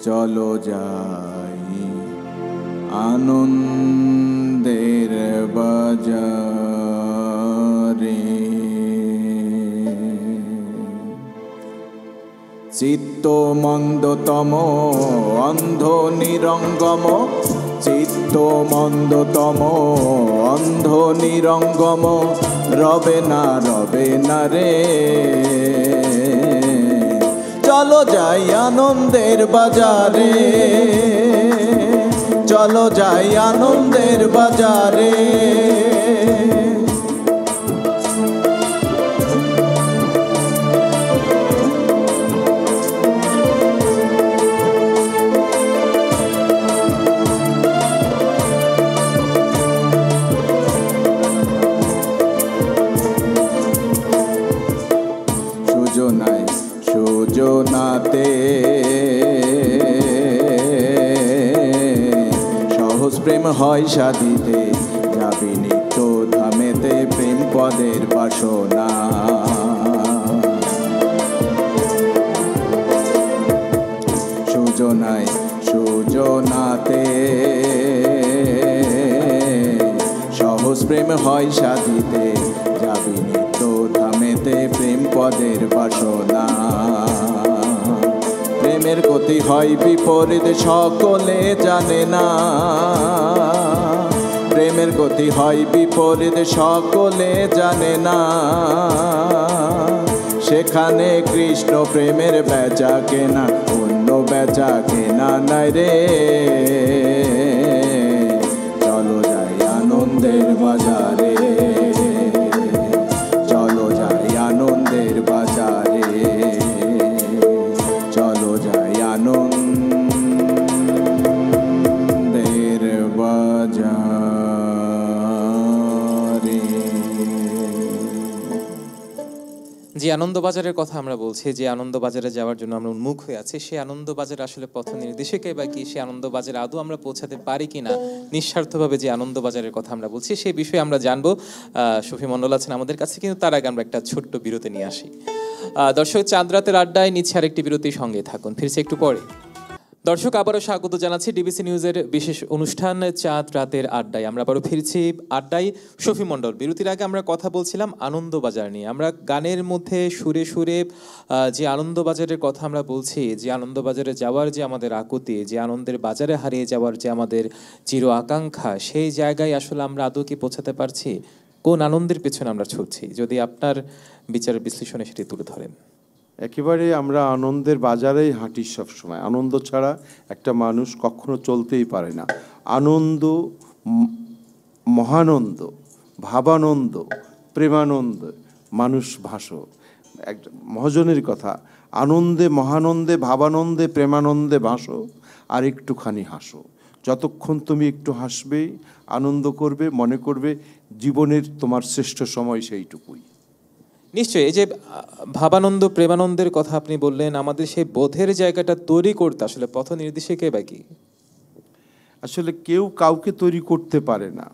চলো যাই আনন্দের বাজারে। চিত্তমন্দতম অন্ধ নিরঙ্গম, চিত্তমন্দতম অন্ধ নিরঙ্গম রবে না রে চলো যাই আনন্দের বাজারে, চলো যাই আনন্দের বাজারে। সুজনায় সুজনাতে সহজ প্রেম হয় সাধিতে, যাবি নিত্য ধামেতে প্রেম পদের বাসনা। সুজনায় সুজনাতে সহজ প্রেম হয় সাধিতে, যাবি নিত্য ধামেতে প্রেম পদের বাসনা। প্রেমের গতি হয় বিপরীত সকলে জানে না, প্রেমের গতি হয় বিপরীত সকলে জানে না। সেখানে কৃষ্ণ প্রেমের বেচা কেনা, অন্য বেচা কেনা নাই রে। চলো যাই আনন্দের বাজারে, চলো যাই আনন্দের বাজারে, চলো যাই আনন্দের বাজারে। যে আনন্দবাজারের কথা আমরা বলছি, যে আনন্দবাজারে যাওয়ার জন্য আমরা উন্মুখ হয়ে আছি, সেই আনন্দবাজার আসলে পথ নির্দেশিকাই বা কি, সেই আনন্দবাজারে আদৌ আমরা পৌঁছাতে পারি কিনা, নিঃস্বার্থভাবে যে আনন্দবাজারের কথা আমরা বলছি সেই বিষয়ে আমরা জানবো। শফি মণ্ডল আছেন আমাদের কাছে, কিন্তু তার আগে আমরা একটা ছোট্ট বিরতি নিয়ে আসি। দর্শক, চাঁদ রাতের আড্ডায় নিচ্ছে আরেকটি বিরতির সঙ্গে থাকুন, ফিরছে একটু পরে। দর্শক, আবারও স্বাগত জানাচ্ছি ডিবিসি নিউজের বিশেষ অনুষ্ঠান চাঁদ রাতের আড্ডায়। আমরা আবারও ফিরছি আড্ডায়। শফি মণ্ডল, বিরতির আগে আমরা কথা বলছিলাম আনন্দবাজার নিয়ে। আমরা গানের মধ্যে সুরে সুরে যে আনন্দবাজারের কথা আমরা বলছি, যে আনন্দবাজারে যাওয়ার যে আমাদের আকুতি, যে আনন্দের বাজারে হারিয়ে যাওয়ার যে আমাদের চির আকাঙ্ক্ষা, সেই জায়গায় আসলে আমরা আদৌ কি পৌঁছাতে পারছি? কোন আনন্দের পেছনে আমরা ছুটছি? যদি আপনার বিচার বিশ্লেষণে সেটি তুলে ধরেন। একেবারে আমরা আনন্দের বাজারেই হাঁটি সব সময়। আনন্দ ছাড়া একটা মানুষ কখনো চলতেই পারে না। আনন্দ, মহানন্দ, ভাবানন্দ, প্রেমানন্দ, মানুষ ভাসো। একটা মহাজনের কথা, আনন্দে, মহানন্দে, ভাবানন্দে, প্রেমানন্দে ভাসো, আর একটুখানি হাসো। যতক্ষণ তুমি একটু হাসবে, আনন্দ করবে, মনে করবে জীবনের তোমার শ্রেষ্ঠ সময় সেইটুকুই। নিশ্চয়ই, এই যে ভাবানন্দ, প্রেমানন্দের কথা আপনি বললেন, আমাদের সেই বোধের জায়গাটা তৈরি করতে আসলে পথ নির্দেশিকাই বা কি? আসলে কেউ কাউকে তৈরি করতে পারে না।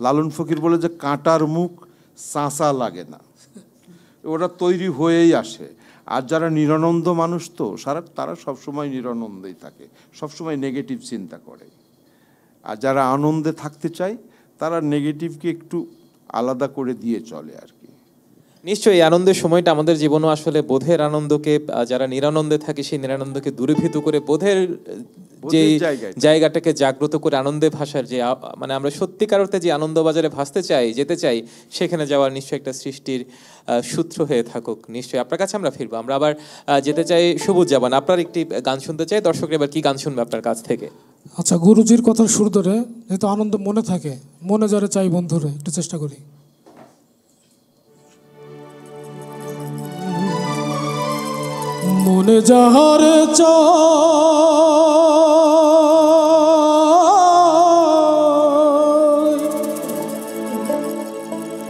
লালন ফকির বলে যে কাঁটার মুখ চাঁচা লাগে না, ওরা তৈরি হয়েই আসে। আর যারা নিরানন্দ মানুষ, তো তারা সবসময় নিরানন্দেই থাকে, সবসময় নেগেটিভ চিন্তা করে। আর যারা আনন্দে থাকতে চায় তারা নেগেটিভকে একটু আলাদা করে দিয়ে চলে আর কি। নিশ্চয়ই, আনন্দের সময়টা আমাদের জীবনও আসলে বোধের আনন্দকে, যারা নিরানন্দে থাকে সেই নিরানন্দকে দূরীভূত করে বোধের যে জায়গাটাকে জাগ্রত করে আনন্দে ভাসার যে মানে আমরা সত্যিকার অর্থে যে আনন্দবাজারে ভাসতে চাই, যেতে চাই, সেখানে যাওয়ার নিশ্চয়ই একটা সৃষ্টির সূত্র হয়ে থাকুক। নিশ্চয়ই আপনার কাছে আমরা ফিরবো। আমরা আবার যেতে চাই সবুজ জাবান, আপনার একটি গান শুনতে চাই। দর্শকরা এবার কি গান শুনবে আপনার কাছ থেকে? আচ্ছা, গুরুজির কথার সুর ধরে, যেহেতু আনন্দ মনে থাকে, মনে যারে চাই বন্ধুরে, একটু চেষ্টা করি। মনে যাহার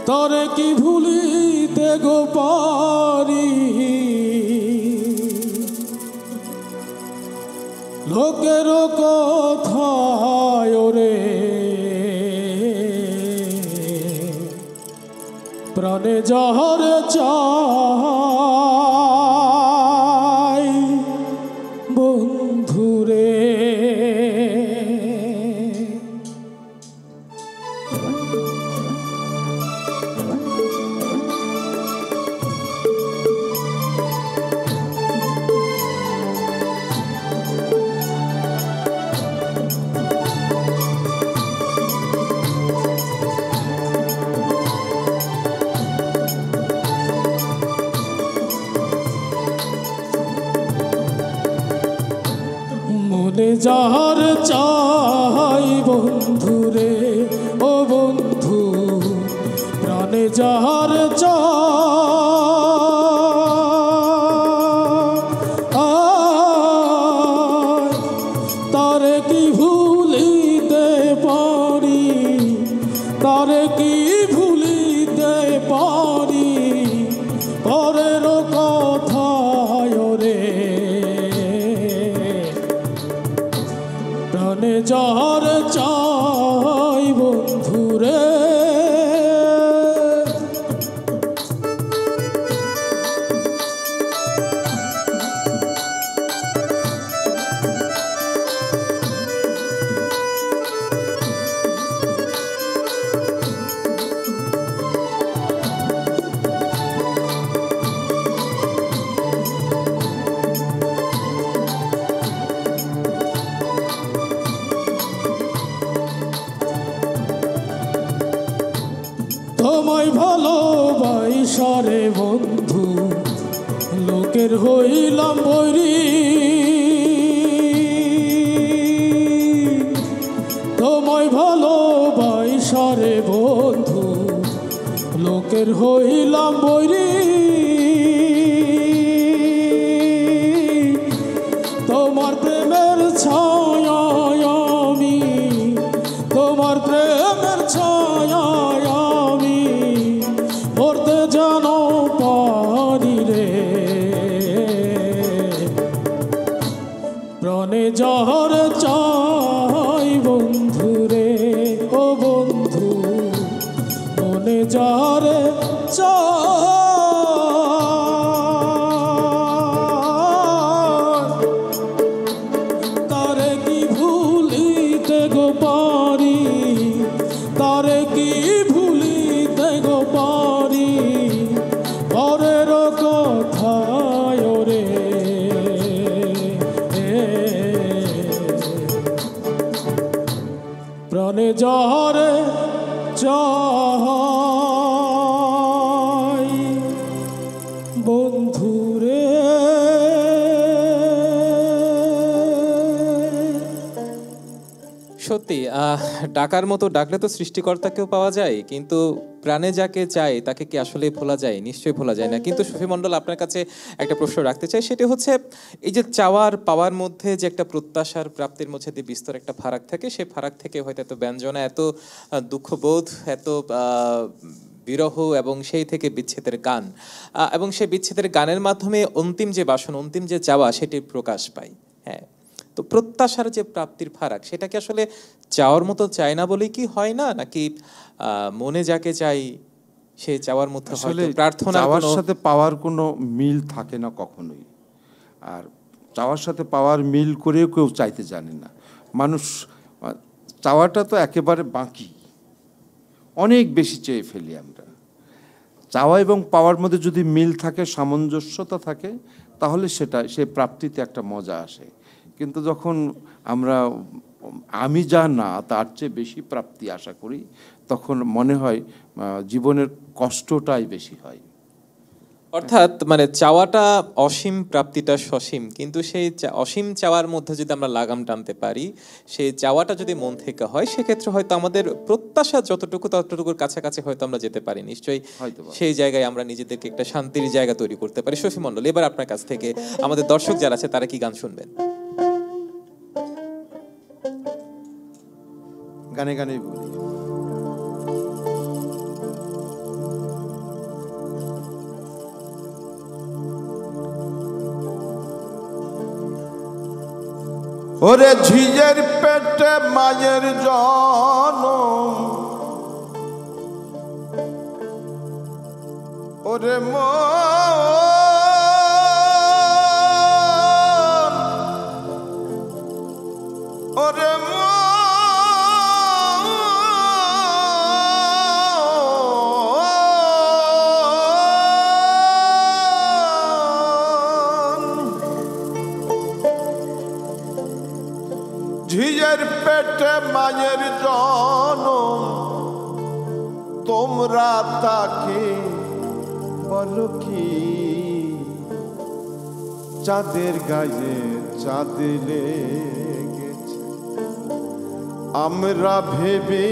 তরে কি ভুলিতে গো পারি, লোকের কথায় রে প্রাণে যাহার চাই বন্ধুরে। মনে যাহার চাই বন্ধুরে, ও বন্ধু প্রাণে যাহার চাই, তারে কি ভুলিতে পারি, তারে কি ভুলিতে পারি, পরের কথায় রে প্রাণে যাহার চাই বন্ধুরে। তোমায় ভালোবাসারে বন্ধু লোকের হইলাম বৈরী, তোমায় ভালোবাসারে বন্ধু লোকের হইলাম বৈরী, তোমার প্রেমের ছায়ায় আমি, তোমার প্রেমের ছায়ায় আমি পড়তে যেন পারি, হায় রে প্রাণে যাহারে চাই বন্ধুরে সত্যি ডাকার মতো ডাকলে তো সৃষ্টিকর্তাকেও পাওয়া যায়, কিন্তু প্রাণে যাকে চাই তাকে কি আসলে ভোলা যায়? নিশ্চয়ই ভোলা যায় না। কিন্তু শফি মণ্ডল, আপনার কাছে একটা প্রশ্ন রাখতে চাই, সেটা হচ্ছে এই যে চাওয়ার পাওয়ার মধ্যে যে একটা প্রত্যাশার প্রাপ্তির মধ্যে দিয়ে বিস্তর একটা ফারাক থাকে, সেই ফারাক থেকে হয়তো এত ব্যঞ্জনা, এত দুঃখবোধ, এত বিরহ এবং সেই থেকে বিচ্ছেদের গান, এবং সেই বিচ্ছেদের গানের মাধ্যমে অন্তিম যে বাসনা, অন্তিম যে চাওয়া, সেটির প্রকাশ পায়। হ্যাঁ, তো প্রত্যাশার যে প্রাপ্তির ফারাক, সেটা কি আসলে চাওয়ার মতো চাই না বলেই কি হয় না, নাকি মনে যাকে চাই সেই চাওয়ার মধ্যে আসলে প্রার্থনা চাওয়ার সাথে পাওয়ার কোনো মিল থাকে না কখনোই। আর চাওয়ার সাথে পাওয়ার মিল করেও কেউ চাইতে জানে না। মানুষ চাওয়াটা তো একেবারে বাকি, অনেক বেশি চেয়ে ফেলি আমরা। চাওয়া এবং পাওয়ার মধ্যে যদি মিল থাকে, সামঞ্জস্যতা থাকে, তাহলে সে প্রাপ্তিতে একটা মজা আসে। কিন্তু যখন আমি যা না তার চেয়ে বেশি প্রাপ্তি আশা করি, তখন মনে হয় জীবনের কষ্টটাই বেশি হয়। অর্থাৎ মানে চাওয়াটা অসীম, প্রাপ্তিটা সসীম, কিন্তু সেই অসীম চাওয়ার মধ্যে যদি আমরা লাগাম টানতে পারি, সেই চাওয়াটা যদি মন থেকে হয়, সেক্ষেত্রে হয়তো আমাদের প্রত্যাশা যতটুকু ততটুকুর কাছাকাছি হয়তো আমরা যেতে পারি। নিশ্চয়ই সেই জায়গায় আমরা নিজেদেরকে একটা শান্তির জায়গা তৈরি করতে পারি। শফি মণ্ডল, এবার আপনার কাছ থেকে আমাদের দর্শক যারা আছে তারা কি গান শুনবেন? গানে গানে বলি। ওরে ঝিজের পেটে মায়ের জনম, ওরে ওরে ঝিজের পেটে মায়ের জনম, তোমরা তাকে বলো কি? চাঁদের গায়ে চাঁদ লেগেছে, আমরা ভেবে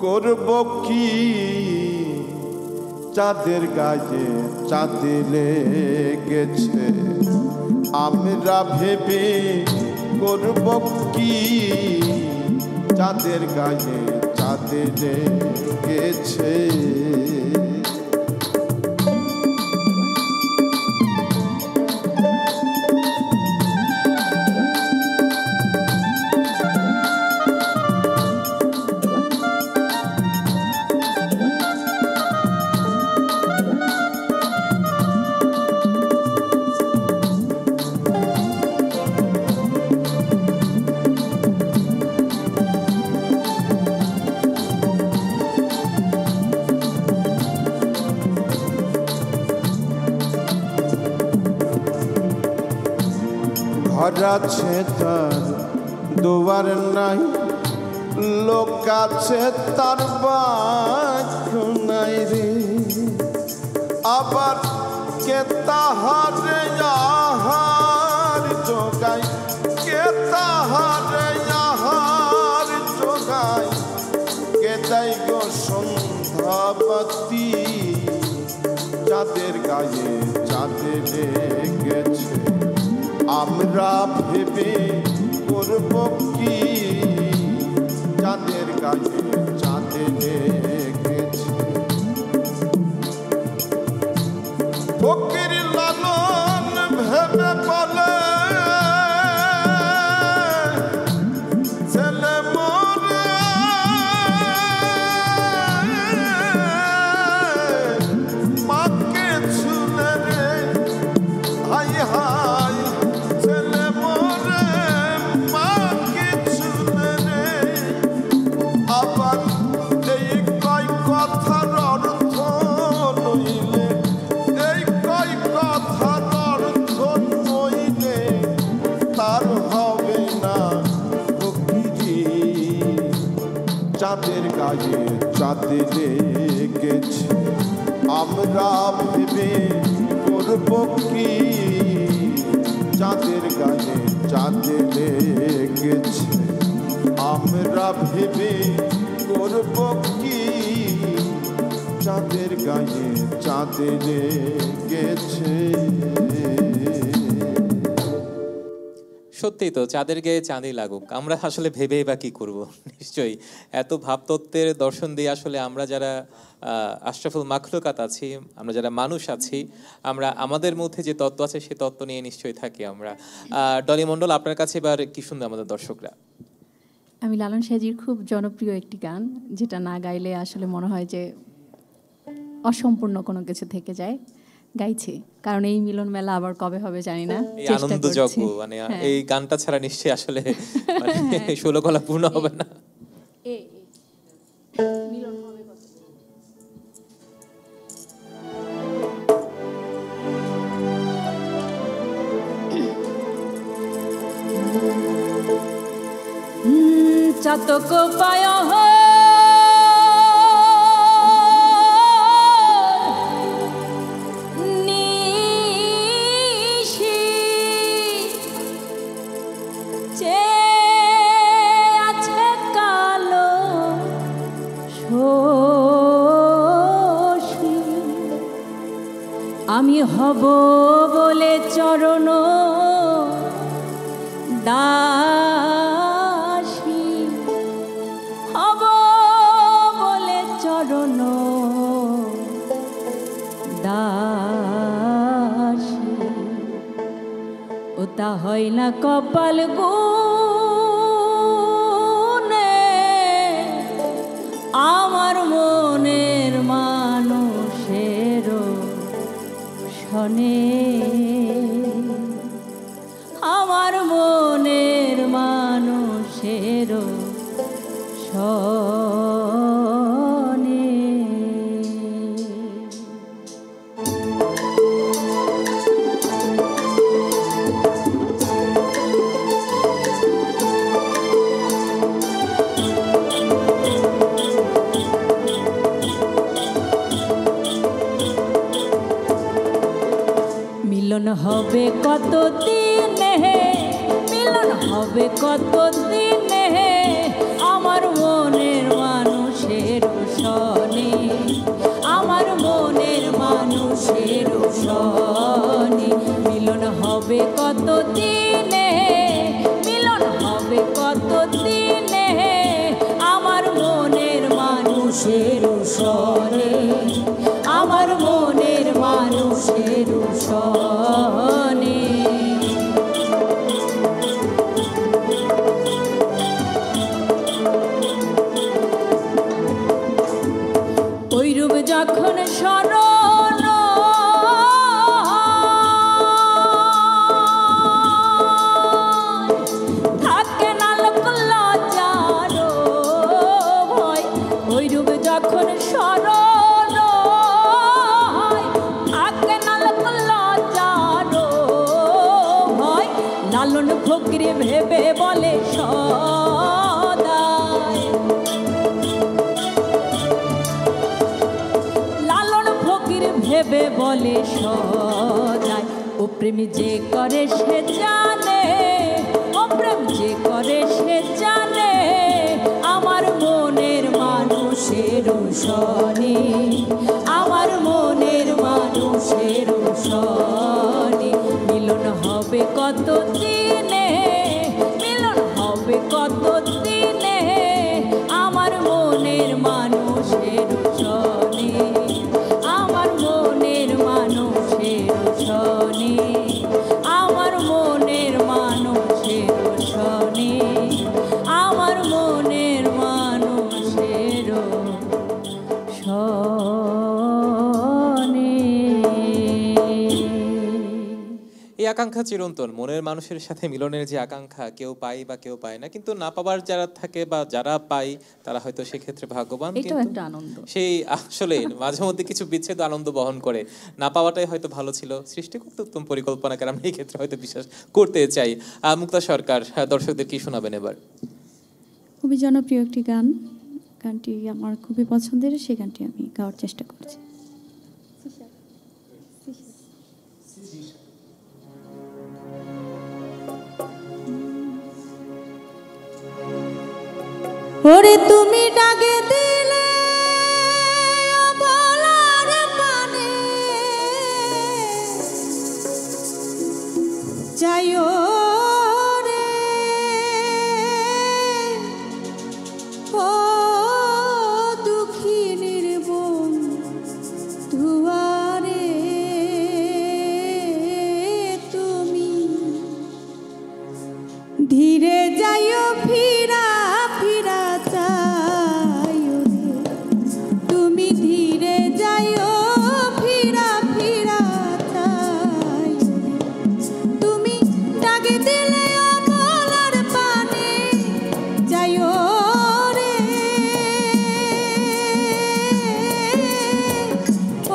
করব কি? চাঁদের গায়ে চাঁদ লেগেছে, আমরা ভেবে করব কি? চাঁদের গায়ে চাঁদ লেগেছে। ঘর আছে তার দুয়ার নাই, লোক আছে তার বাক্য নাই রে। আবার কে তাহারে আহার জোগায়, কে তাহারে আহার জোগায়, কে দেয় গো সন্ধ্যাবাতি? চাঁদের গায়ে চাঁদ লেগেছে, আমরা ভেবে করব কি? চাঁদের গায়ে চাঁদ লেগেছে। ফকির লালন ভেবে বলে, ছেলে মরে মাকে ছুলে রে, হাই হাই ছেলে মরে মাকে ছুলে রে। আবার এই কয় কথার অর্থ নইলে, এই কয় গায়ে চাঁদ লেগেছে আমরা ভেবে করব কি চাঁদের গায়ে চাঁদ লেগেছে আমরা ভেবে করব কি চাঁদের গায়ে চাঁদ লেগেছে। সত্যিই তো, চাঁদের গায়ে চাঁদই লাগুক, আমরা আসলে ভেবেই বা কি করব। নিশ্চয়ই এত ভাবতত্ত্বের দর্শন দিয়ে আসলে আমরা যারা আশরাফুল মাখলুকাত আছি, আমরা যারা মানুষ আছি, আমরা আমাদের মধ্যে যে তত্ত্ব আছে সেই তত্ত্ব নিয়ে নিশ্চয়ই থাকি আমরা। ডলি মণ্ডল, আপনার কাছে এবার কি শুনবে আমাদের দর্শকরা? আমি লালন সাজির খুব জনপ্রিয় একটি গান, যেটা না গাইলে আসলে মনে হয় যে অসম্পূর্ণ কোনো কিছু থেকে যায়, গাইছি। কারণ এই মিলন মেলা আবার কবে হবে জানি না, এই চেষ্টা আনন্দ করছি। যজ্ঞ, মানে এই গানটা ছাড়া নিশ্চয়ই আসলে মানে 16 গলা পূর্ণ হবে না। মিলন হবে কত? চাতক পায় নিশি চে আছে কালো শোষী আমি হব বলে চরণ দাসী হব বলে চরণ দাসী ওটা হয় না কপাল গুনে আমার মনের মানুষের শনে আমার মনের মানুষের শনে। মিলন হবে কত দিনে, মিলন হবে কত দিনে আমার মনের মানুষের শনে আমার মনের মানুষের শনে মিলন হবে কত দিনে, মিলন হবে কত দিনে আমার মনের মানুষের শনে আমার মনের মানুষের শনে। ওইরূপ যখন স্মরণ থাকে না লোক লজ্জার ভয় ওইরূপ যখন স্মরণ থাকে না লোক লজ্জার ভয় লালন ফকির ভেবে বলে সদায় লালন ফকির ভেবে বলে সদায় ও প্রেম যে করে সে জানে ও প্রেম যে করে সে জানে আমার মনের মানুষের শনে আমার মনের মানুষের শনে মিলন হবে কত দিনে মিলন হবে কত দিনে আমার মনের মানুষের শনে আমার মনের মানুষের শনে আমার মনের মানুষের শনে আমার মনের মানুষের শনে। এই আকাঙ্ক্ষা চিরন্তন, মনের মানুষের সাথে মিলনের যে আকাঙ্ক্ষা, কেউ পায় বা কেউ পায় না, কিন্তু না পাবার যারা থাকে বা যারা পায় তারা হয়তো সেক্ষেত্রে ভাগ্যবান। এটাও কিন্তু একটা আনন্দ। সেই আসলে মাঝে মধ্যে কিছু বিচ্ছেদ আনন্দ বহন করে, না পাওয়াটাই হয়তো ভালো ছিল, সৃষ্টি করতে উত্তম পরিকল্পনা করে আমরা এই ক্ষেত্রে হয়তো বিশ্বাস করতে চাই। মুক্তা সরকার, দর্শকদের কি শোনাবেন এবার? খুবই জনপ্রিয় একটি গান, গানটি আমার খুবই পছন্দের, সেই গানটি আমি গাওয়ার চেষ্টা করছি। ওরে তুমি ডাকে দিলে বলার পানে যাইও রে, ও দুঃখিনীর বন্ধুয়ারে তুমি ধীরে যাইও ফিরা ফিরা চাইও রে, তুমি ধীরে যাইও ফিরা ফিরা চাইও রে, তুমি ডাকে দিলে অমলার পানে যাইও রে,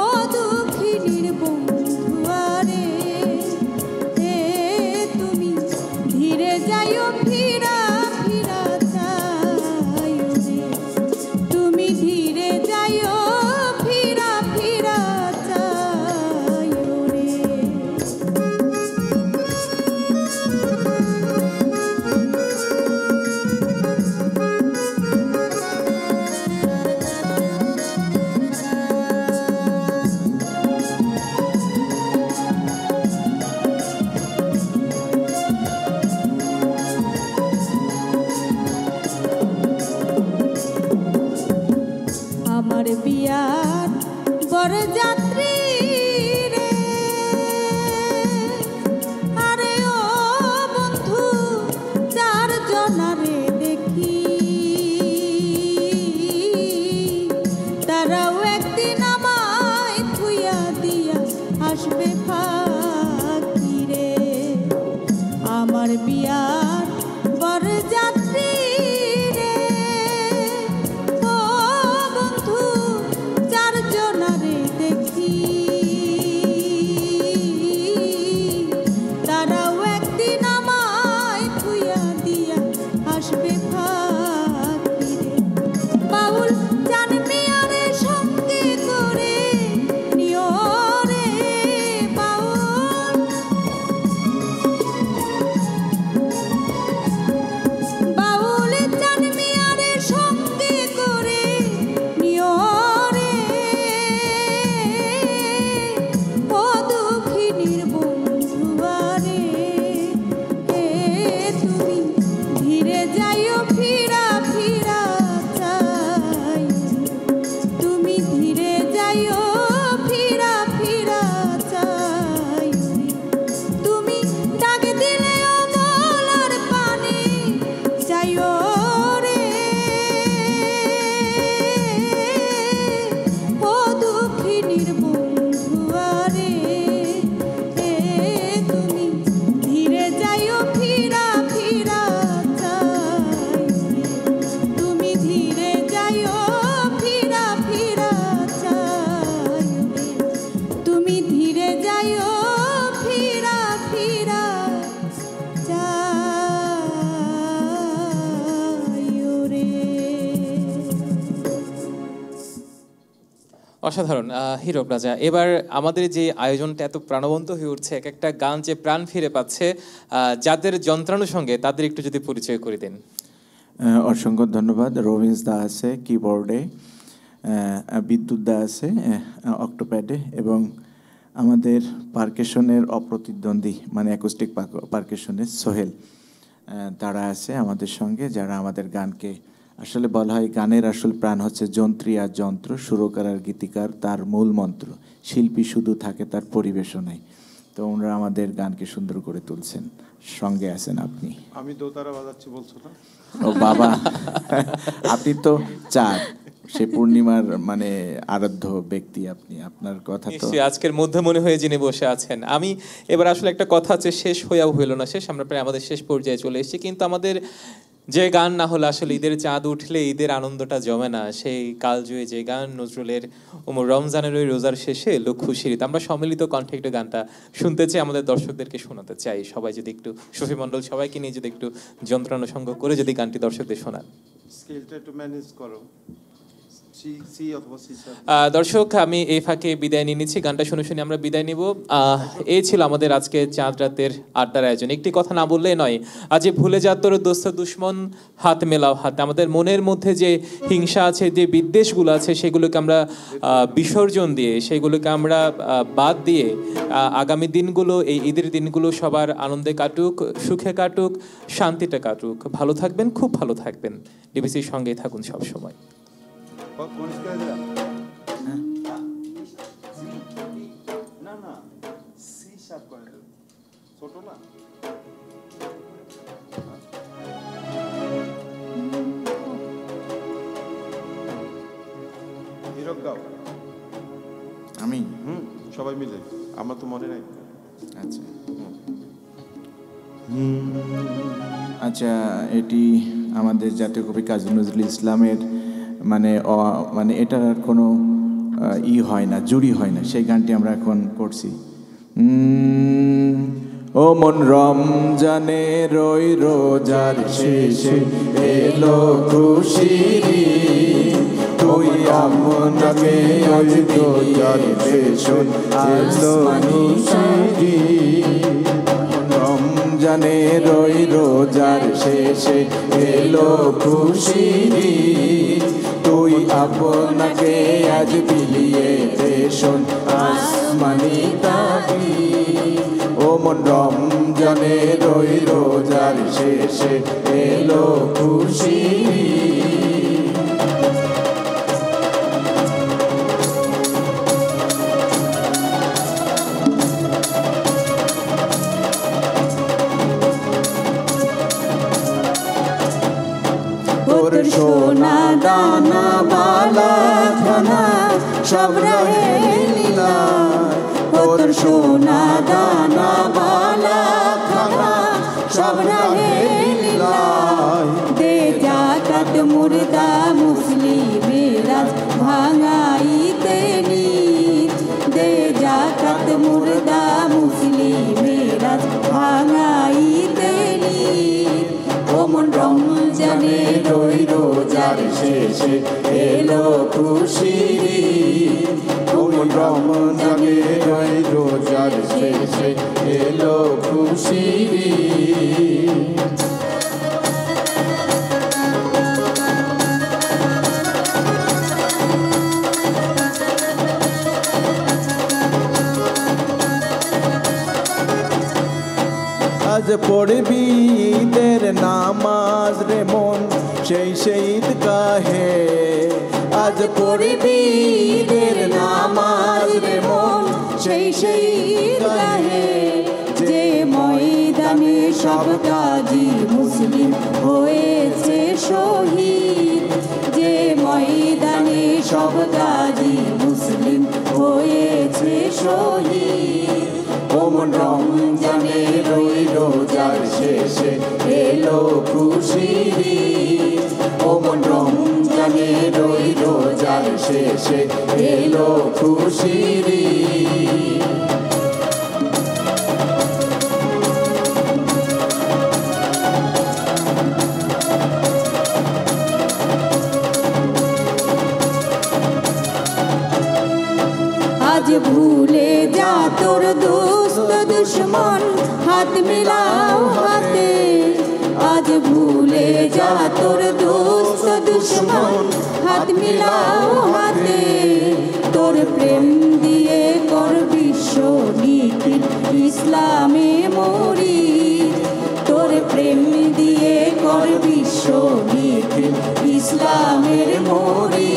ও দুঃখিনীর বন্ধুয়ারে তুমি ধীরে যাইও ফিরা ফিরা চাইও রে, তুমি ধীরে যাইও ফিরা ফিরা চাইও রে। আমার বিয়ার বরযাত্রী রে, আরে ও বন্ধু চারজনারে দেখি, তারাও একদিন আমায় থুইয়া দিয়া আসবে ফাঁকি রে। আমার বিয়ার বরযাত্রী রে, ও বন্ধু চারজনারে দেখি, তারাও একদিন আমায় থুইয়া দিয়া আসবে ফাঁকি রে। বাউল জান মিয়ারে সঙ্গে করে নিও রে, বাউল বাউল জান মিয়ারে সঙ্গে করে নিও রে, ও দুঃখিনীর বন্ধুয়ারে তুমি ধীরে যাইও ফিরা ফিরা চাইও, তুমি ধীরে যাইও ফিরা ফিরা চাইও, তুমি ডাকে দিলে অমলার পানে যাইও রে, ও দুঃখিনীর বন্ধুয়ারে তুমি ধীরে যাইও ফিরা ফিরা চাইও, তুমি ধীরে যাইও ফিরা ফিরা চাইও, তুমি ধীরে যাইও ফিরা ফিরা চাইও রে। অসাধারণ হীরক রাজা। এবার আমাদের যে আয়োজনটা এত প্রাণবন্ত হয়ে উঠছে, এক একটা গান যে প্রাণ ফিরে পাচ্ছে, যাদের যন্ত্রাণুর সঙ্গে তাদের একটু যদি পরিচয় করে দেন। অসংখ্য ধন্যবাদ। রবিন্স দা আছে কিবোর্ডে, বিদ্যুৎ দা আছে অক্টোপ্যাডে, এবং আমাদের পার্কেশনের অপ্রতিদ্বন্দ্বী মানে অ্যাকোস্টিক পার্কেশনের সোহেল, তারা আছে আমাদের সঙ্গে, যারা আমাদের গানকে আসলে বলা হয় গানের আসল প্রাণ হচ্ছে যন্ত্রী আর যন্ত্র, সুরকার আর গীতিকার তার মূল মন্ত্র, শিল্পী শুধু থাকে তার পরিবেশনায়। তো ওনারা আমাদের গানকে সুন্দর করে তুলছেন। সঙ্গে আছেন আপনি। আমি দোতারা বাজাচ্ছি বলছো না? ও বাবা, আপনি তো চাঁদ, সে পূর্ণিমার মানে আরাধ্য ব্যক্তি আপনি, আপনার কথা তো নিশ্চয়ই আজকের মধ্যমণি হয়ে যিনি বসে আছেন। আমি এবার আসলে একটা কথা আছে, শেষ হইয়াও হইল না শেষ, আমরা প্রায় আমাদের শেষ পর্যায়ে চলে এসেছি, কিন্তু আমাদের যে গান না হলে আসলে ঈদের চাঁদ উঠলে ঈদের আনন্দটা জমে না, সেই কালজয়ী যে গান নজরুলের রমজানের ওই রোজার শেষে লোক খুশির ঈদ। আমরা সম্মিলিত কণ্ঠে একটু গানটা শুনতে চাই, আমাদের দর্শকদেরকে শোনাতে চাই। সবাই যদি একটু, শফি মণ্ডল সবাইকে নিয়ে যদি একটু যন্ত্রানুষঙ্গ করে যদি গানটি দর্শকদের শোনান। স্কেলটা একটু ম্যানেজ করো, সি অথবা সি শার্প। দর্শক, আমি এই ফাঁকে বিদায় নিয়ে নিচ্ছি, গানটা শুনে শুনে আমরা বিদায় নিব। এই ছিল আমাদের আজকে চাঁদ রাতের আড্ডার আয়োজন। একটি কথা না বললেই নয়, আজ ভুলে যা তোর দোস্ত দুশ্মন, হাত মেলাও হাতে। আমাদের মনের মধ্যে যে হিংসা আছে, যে বিদ্বেষগুলো আছে, সেগুলোকে আমরা বিসর্জন দিয়ে, সেগুলোকে আমরা বাদ দিয়ে আগামী দিনগুলো, এই ঈদের দিনগুলো সবার আনন্দে কাটুক, সুখে কাটুক, শান্তিতে কাটুক। ভালো থাকবেন, খুব ভালো থাকবেন। ডিবিসির সঙ্গেই থাকুন সবসময়। না না, সি শার্প করে দেব, ছোট না। হিরক গাও। আমি সবাই মিলে, আমার তো মনে নাই। আচ্ছা আচ্ছা, এটি আমাদের জাতীয় কবি কাজী নজরুল ইসলামের মানে এটার আর কোনো হয় না, জুড়ি হয় না, সেই গানটি আমরা এখন করছি। ও মন রমজানে রই রোজার শেষে এলো খুশির ঈদ, তুই আপনাকে আজ রোজার শেষে এলো খুশির ঈদ। রমজানে রই রোজার শেষে এলো খুশির ঈদ, তুই আপনাকে আজ বিলিয়ে দেশন আসমানি তাবিদ। ও মন রমজানে রই রোজার শেষে এলো খুশির ঈদ। তোর সোনা দানা বালা খানা সব রহে লীলায়, তোর সোনা দানা বালা খানা সব রহে লীলায়। দে জাকাত মুর্দা মুসলিমেরা ভাঙাইতে নিত, দে জাকাত মুর্দা মুসলিমেরা ভাঙাইতে নিত। ও মন রমজানে রই রোজার শেষে এলো খুশির ঈদ, ও মন রমজানে রই রোজার শেষে এলো খুশির ঈদ। আজ পড়বি ঈদের নামাজ রে মন সেই ঈদ গাহে, আজ পড়বি ঈদের নামাজ রে মন সেই ঈদ গাহে। যে ময়দানে সব গাজী মুসলিম হয়েছে শহীদ, যে ময়দানে সব গাজী মুসলিম হয়েছে শহীদ। ও মন রমজানে রই রোজার শেষে এলো খুশির ঈদ, ও মন রমজানে রই রোজার শেষে এলো খুশির ঈদ। আজ ভুলে যা তোর দোস্ত দুশ্মন, হাত মিলাও হাতে। আজ ভুলে যা তোর দোস্ত দুশ্মন, হাত মিলাও হাতে। তোর প্রেম দিয়ে কর বিশ্ব নিখিল ইসলামে মরি, তোর প্রেম দিয়ে কর বিশ্ব নিখিল ইসলামের মরি।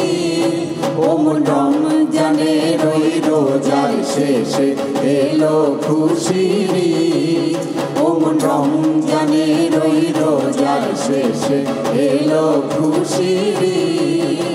ও মন রমজানে রই রোজার শেষে এলো খুশির ঈদ, ও মন রমজানে রই রোজার শেষে এলো খুশির ঈদ।